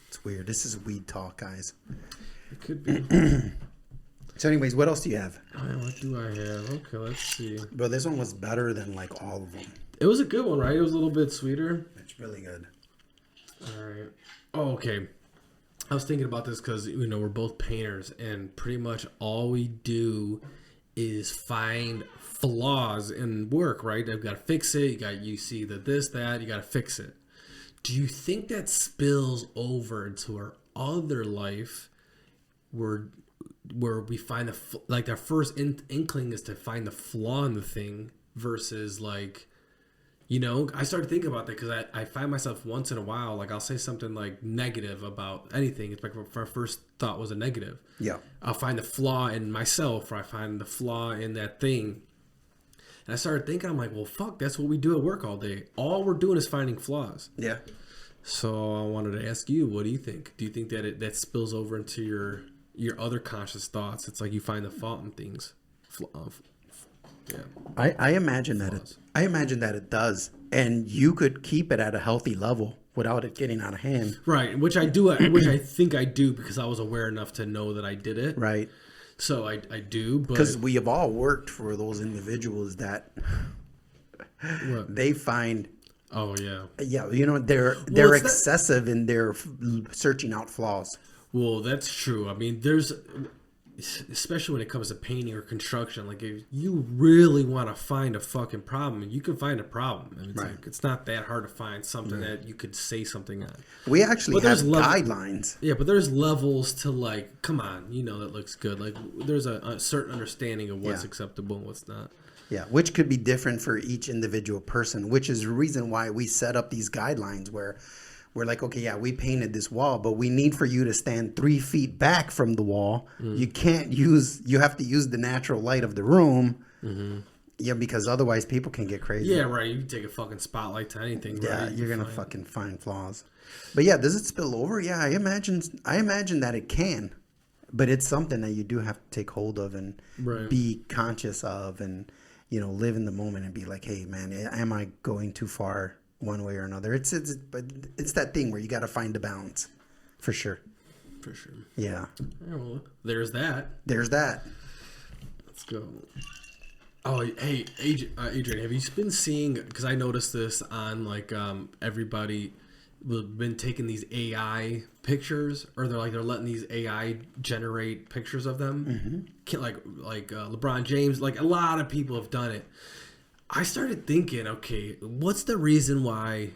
It's weird. This is weed talk, guys. It could be. So anyways, what else do you have? What do I have? Okay, let's see. Bro, this one was better than like all of them. It was a good one, right? It was a little bit sweeter. It's really good. All right. Oh, okay. I was thinking about this because, we're both painters, and pretty much all we do is find flaws in work, right? I've got to fix it. You see this, that, you got to fix it. Do you think that spills over into our other life where we find like our first inkling is to find the flaw in the thing versus like, you know, I started thinking about that because I find myself once in a while, like I'll say something like negative about anything. It's like my first thought was a negative. Yeah. I'll find the flaw in myself, or I find the flaw in that thing. And I started thinking, I'm like, well, fuck, that's what we do at work all day. All we're doing is finding flaws. Yeah. So I wanted to ask you, what do you think? Do you think that that spills over into your other conscious thoughts? It's like you find the fault in things. Yeah. I imagine that it does, and you could keep it at a healthy level without it getting out of hand. Right, which I do, which I think I do because I was aware enough to know that I did it. Right. So I do, but Because we have all worked for those individuals that they find. Oh yeah. Yeah, you know, they're excessive in their searching out flaws. Well, that's true. I mean, there's, especially when it comes to painting or construction, like if you really want to find a fucking problem, you can find a problem. And it's like, it's not that hard to find something that you could say something on. We actually have guidelines. Yeah, but there's levels to like, come on, you know, that looks good. Like there's a certain understanding of what's acceptable and what's not. Yeah, which could be different for each individual person, which is the reason why we set up these guidelines where we're like, okay, yeah, we painted this wall, but we need for you to stand 3 feet back from the wall. You have to use the natural light of the room. Yeah, because otherwise people can get crazy. Yeah, right. You can take a fucking spotlight to anything. Yeah, right? you're going to fucking find flaws. But yeah, does it spill over? Yeah, I imagine that it can. But it's something that you do have to take hold of and be conscious of and, you know, live in the moment and be like, hey, man, am I going too far one way or another? But it's that thing where you got to find the balance, for sure. For sure. Yeah. Well, there's that. There's that. Let's go. Oh, hey, Adrian, have you been seeing? Because I noticed this on like everybody been taking these AI pictures, or they're letting these AI generate pictures of them. Like LeBron James, like a lot of people have done it. I started thinking, okay, what's the reason why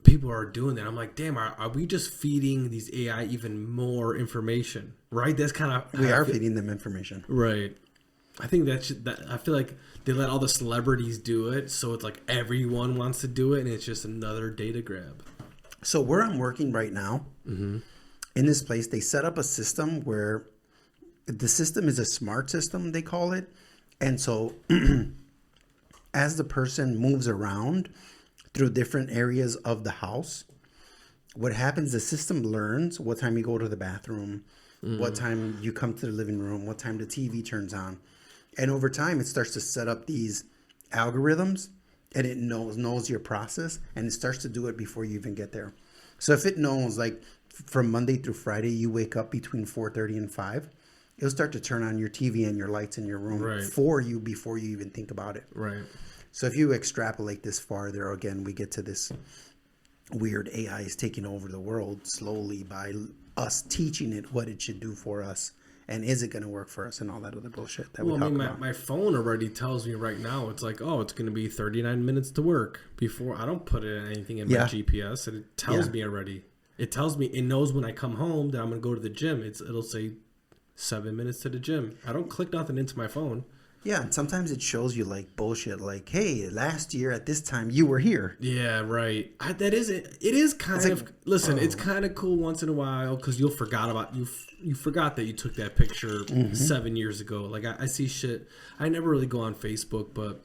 people are doing that? I'm like, damn, are we just feeding these AI even more information? Right? That's kind of we are feeding them information. Right. I think that I feel like they let all the celebrities do it, so it's like everyone wants to do it, and it's just another data grab. So where I'm working right now, in this place, they set up a system where the system is a smart system, they call it. And so as the person moves around through different areas of the house, what happens, the system learns what time you go to the bathroom, what time you come to the living room, what time the TV turns on. And over time, it starts to set up these algorithms, and it knows your process, and it starts to do it before you even get there. So if it knows, like, from Monday through Friday, you wake up between 4:30 and 5, it'll start to turn on your TV and your lights in your room for you before you even think about it. Right. So if you extrapolate this farther, again, we get to this weird AI is taking over the world slowly by us teaching it what it should do for us. And is it going to work for us and all that other bullshit that we talk about? My phone already tells me right now, it's like, oh, it's going to be 39 minutes to work. Before, I don't put anything in my GPS, and it tells me already. It tells me, it knows when I come home that I'm going to go to the gym. It'll say 7 minutes to the gym. I don't click nothing into my phone. Yeah, and sometimes it shows you like bullshit, like, hey, last year at this time you were here. Yeah, right. That is it. It is kind of like, listen. It's kind of cool once in a while because you forgot that you took that picture 7 years ago. Like I see shit. I never really go on Facebook, but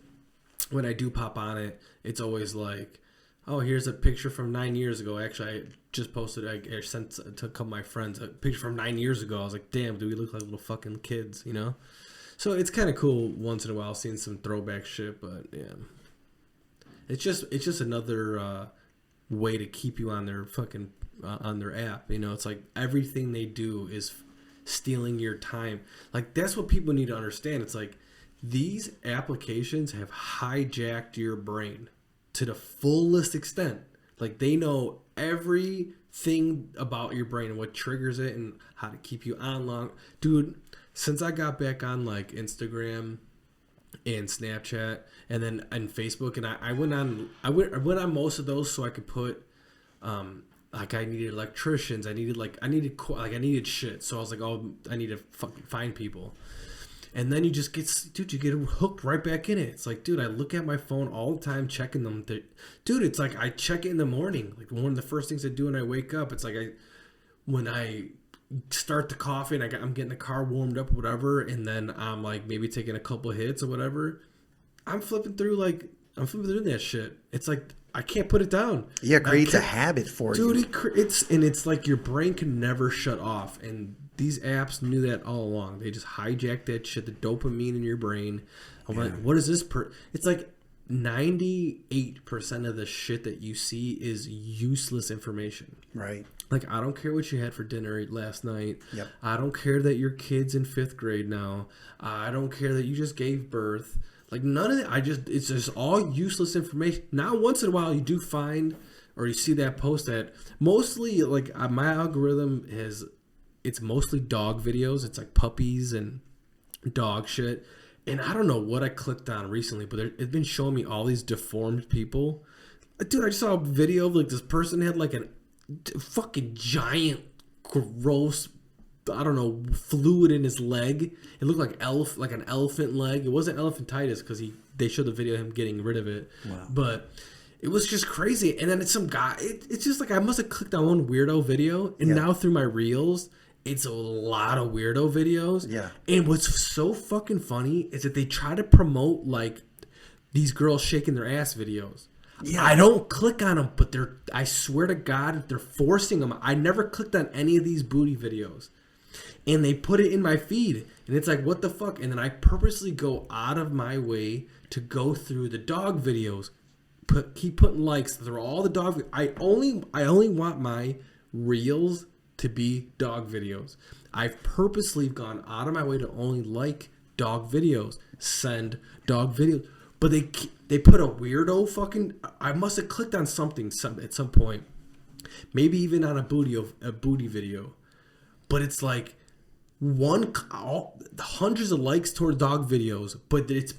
when I do pop on it, it's always like, oh, here's a picture from 9 years ago. Actually, I just posted. I sent to a couple of my friends a picture from 9 years ago. I was like, damn, do we look like little fucking kids? You know. So it's kind of cool once in a while seeing some throwback shit, but yeah, it's just another way to keep you on their fucking on their app. You know, it's like everything they do is stealing your time. Like that's what people need to understand. It's like these applications have hijacked your brain to the fullest extent. Like they know everything about your brain and what triggers it and how to keep you on long, dude. Since I got back on like Instagram and Snapchat and then and Facebook, and I went on most of those so I could put Like I needed electricians. I needed shit. So I was like, oh, I need to fucking find people. And then you just you get hooked right back in it. It's like, dude, I look at my phone all the time, checking them. Dude, it's like I check it in the morning. Like one of the first things I do when I wake up. It's like when I start the coffee and I'm getting the car warmed up, whatever, and then I'm like maybe taking a couple hits or whatever. I'm flipping through that shit. It's like I can't put it down. Yeah, it creates a habit for you. Dude, it's like your brain can never shut off. And these apps knew that all along. They just hijacked that shit, the dopamine in your brain. I'm like, what is this? It's like 98% of the shit that you see is useless information. Right. Like, I don't care what you had for dinner last night. Yep. I don't care that your kid's in 5th grade now. I don't care that you just gave birth. Like, none of it. It's just all useless information. Now, once in a while, you do find or you see that post that mostly, like, my algorithm it's mostly dog videos. It's like puppies and dog shit. And I don't know what I clicked on recently, but it's been showing me all these deformed people. Dude, I just saw a video of like this person had like a fucking giant, gross, I don't know, fluid in his leg. It looked like an elephant leg. It wasn't elephantitis because they showed the video of him getting rid of it. Wow. But it was just crazy. And then it's some guy. It's just like I must have clicked on one weirdo video, and now through my reels, it's a lot of weirdo videos. Yeah. And what's so fucking funny is that they try to promote like these girls shaking their ass videos. Yeah. I don't click on them, but I swear to God, they're forcing them. I never clicked on any of these booty videos. And they put it in my feed. And it's like, what the fuck? And then I purposely go out of my way to go through the dog videos. Keep putting likes through all the dog. I only want my reels to be dog videos. I've purposely gone out of my way to only like dog videos, send dog videos, but they put a weirdo fucking. I must have clicked on something at some point, maybe even on a booty video, but it's like hundreds of likes towards dog videos, but it's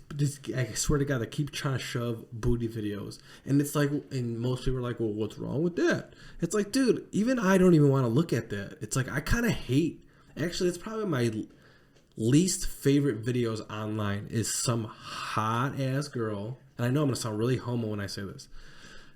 I swear to God, they keep trying to shove booty videos, and it's like, and most people are like, well, what's wrong with that? It's like, dude, even I don't even want to look at that. It's like I kind of hate. Actually, it's probably my least favorite videos online is some hot ass girl, and I know I'm gonna sound really homo when I say this.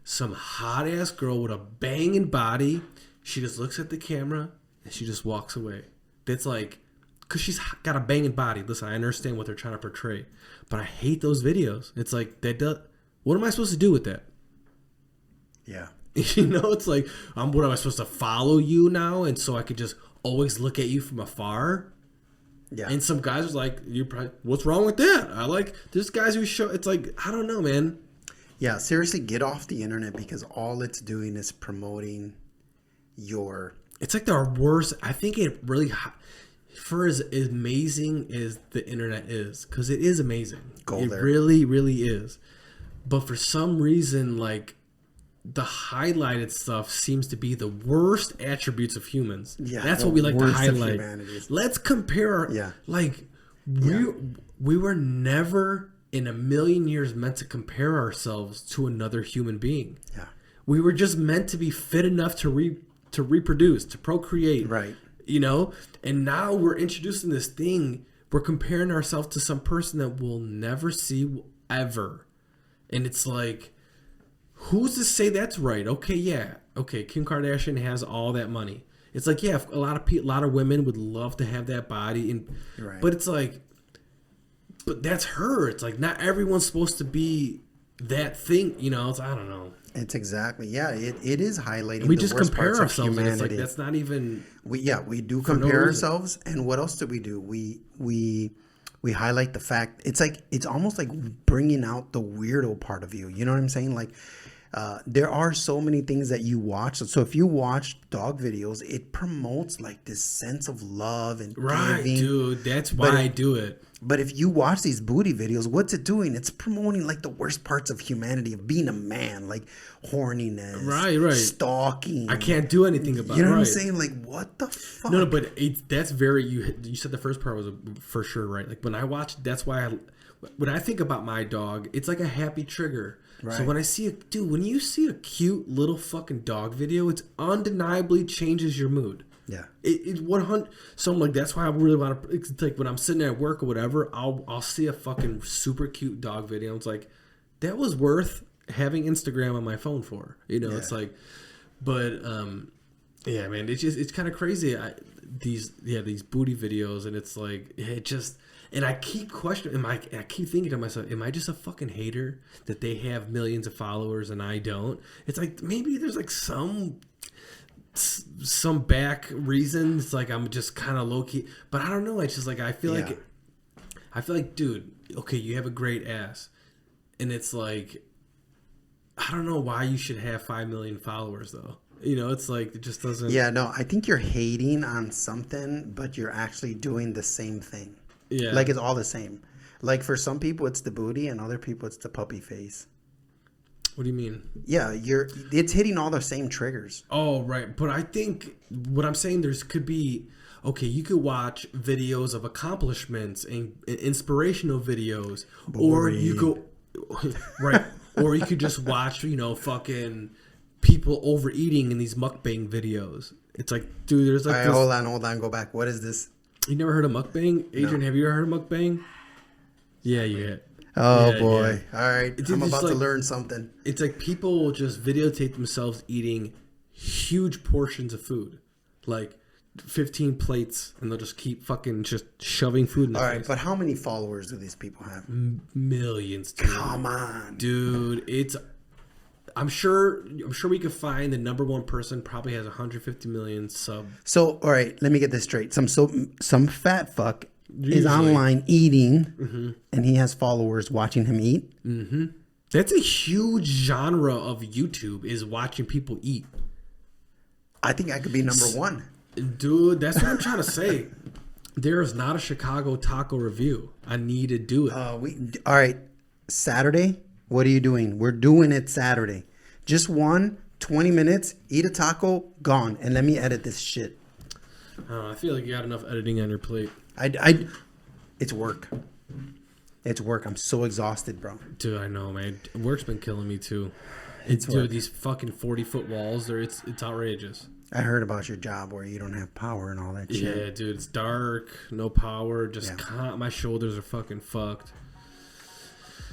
Some hot ass girl with a banging body. She just looks at the camera and she just walks away. That's like, because she's got a banging body. Listen, I understand what they're trying to portray, but I hate those videos. It's like, what am I supposed to do with that? Yeah. You know, it's like, what am I supposed to follow you now? And so I could just always look at you from afar? Yeah. And some guys are like, what's wrong with that? There's guys who show, it's like, I don't know, man. Yeah, seriously, get off the internet because all it's doing is promoting your... It's like the worst. I think it really, for as amazing as the internet is, because it is amazing. It really, really is. But for some reason, like, the highlighted stuff seems to be the worst attributes of humans. Yeah, that's what we like to highlight. Let's compare. We were never in a million years meant to compare ourselves to another human being. Yeah, we were just meant to be fit enough to reproduce, to procreate. Right. You know? And now we're introducing this thing. We're comparing ourselves to some person that we'll never see ever. And it's like, who's to say that's right? Okay, yeah. Okay, Kim Kardashian has all that money. It's like, yeah, a lot of women would love to have that body. Right. But it's like, but that's her. It's like, not everyone's supposed to be that thing. You know? I don't know. It's exactly, yeah. It is highlighting. We just compare ourselves, and it's like that's not even. We do compare ourselves, and what else do? We highlight the fact. It's like it's almost like bringing out the weirdo part of you. You know what I'm saying? Like there are so many things that you watch. So if you watch dog videos, it promotes like this sense of love and giving. Dude. That's why I do it. But if you watch these booty videos, what's it doing? It's promoting like the worst parts of humanity, of being a man, like horniness, right, stalking. I can't do anything about it. You know what I'm saying? Like, what the fuck? No, but that's very. You said the first part was for sure right. Like when I watched, that's why when I think about my dog, it's like a happy trigger. Right. So when I see when you see a cute little fucking dog video, it's undeniably changes your mood. Yeah. It 100. So I'm like, that's why I really want to. It's like when I'm sitting at work or whatever, I'll see a fucking super cute dog video. It's like, that was worth having Instagram on my phone for. You know, it's like, but yeah, man, it's kind of crazy. These booty videos, and it's like and I keep questioning. I keep thinking to myself, am I just a fucking hater that they have millions of followers and I don't? It's like maybe there's like some back reason. It's like I'm just kind of low key, but I don't know. It's just like I feel like, dude, okay, you have a great ass, and it's like, I don't know why you should have 5 million followers though. You know, it's like, it just doesn't. Yeah, no, I think you're hating on something, but you're actually doing the same thing. Yeah, like it's all the same. Like for some people, it's the booty, and other people, it's the puppy face. What do you mean? Yeah, it's hitting all the same triggers. Oh, right. But I think what I'm saying, could be, okay, you could watch videos of accomplishments and inspirational videos. Boring. Or you go, right. Or you could just watch, fucking people overeating in these mukbang videos. It's like, dude, there's like All right, hold on, go back. What is this? You never heard of mukbang? Adrian, No. have you ever heard of mukbang? Yeah, yeah. Oh, Yeah, boy. yeah. All right, It's I'm just about like, to learn something. It's like people will just videotape themselves eating huge portions of food. Like 15 plates, and they'll just keep fucking just shoving food in their All right, face. but how many followers do these people have? Millions, dude. Come on. Dude, I'm sure we could find the number one person probably has 150 million sub. So, all right, let me get this straight. Some fat fuck is Usually. online eating, and he has followers watching him eat. Mm-hmm. That's a huge genre of YouTube, is watching people eat. I think I could be number one. Dude, that's what I'm trying to say. There is not a Chicago taco review. I need to do it. All right, Saturday, what are you doing? We're doing it Saturday. Just 20 minutes, eat a taco, gone, and let me edit this shit. I feel like you got enough editing on your plate. It's work. It's work. I'm so exhausted, bro. Dude, I know, man. Work's been killing me too. It's Dude, work. these fucking 40-foot walls, it's outrageous. I heard about your job where you don't have power and all that shit. Yeah, dude, it's dark, no power, just my shoulders are fucking fucked.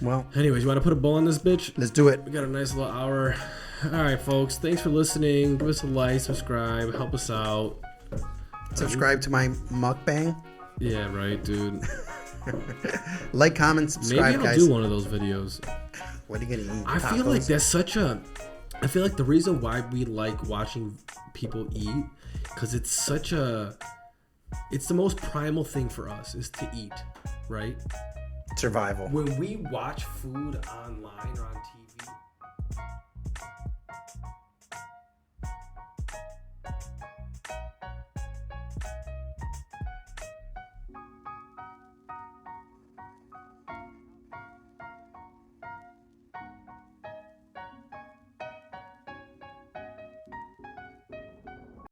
Well, Anyways, you want to put a bow on this bitch? let's do it. We got a nice little hour. All right, folks. Thanks for listening. Give us a like, subscribe, help us out. Subscribe to my mukbang. Yeah, right, dude. Like, comment, subscribe, Maybe I'll guys. do one of those videos. What are you gonna eat? I feel like I feel like the reason why we like watching people eat, because it's the most primal thing for us is to eat, right? survival. When we watch food online or on TV.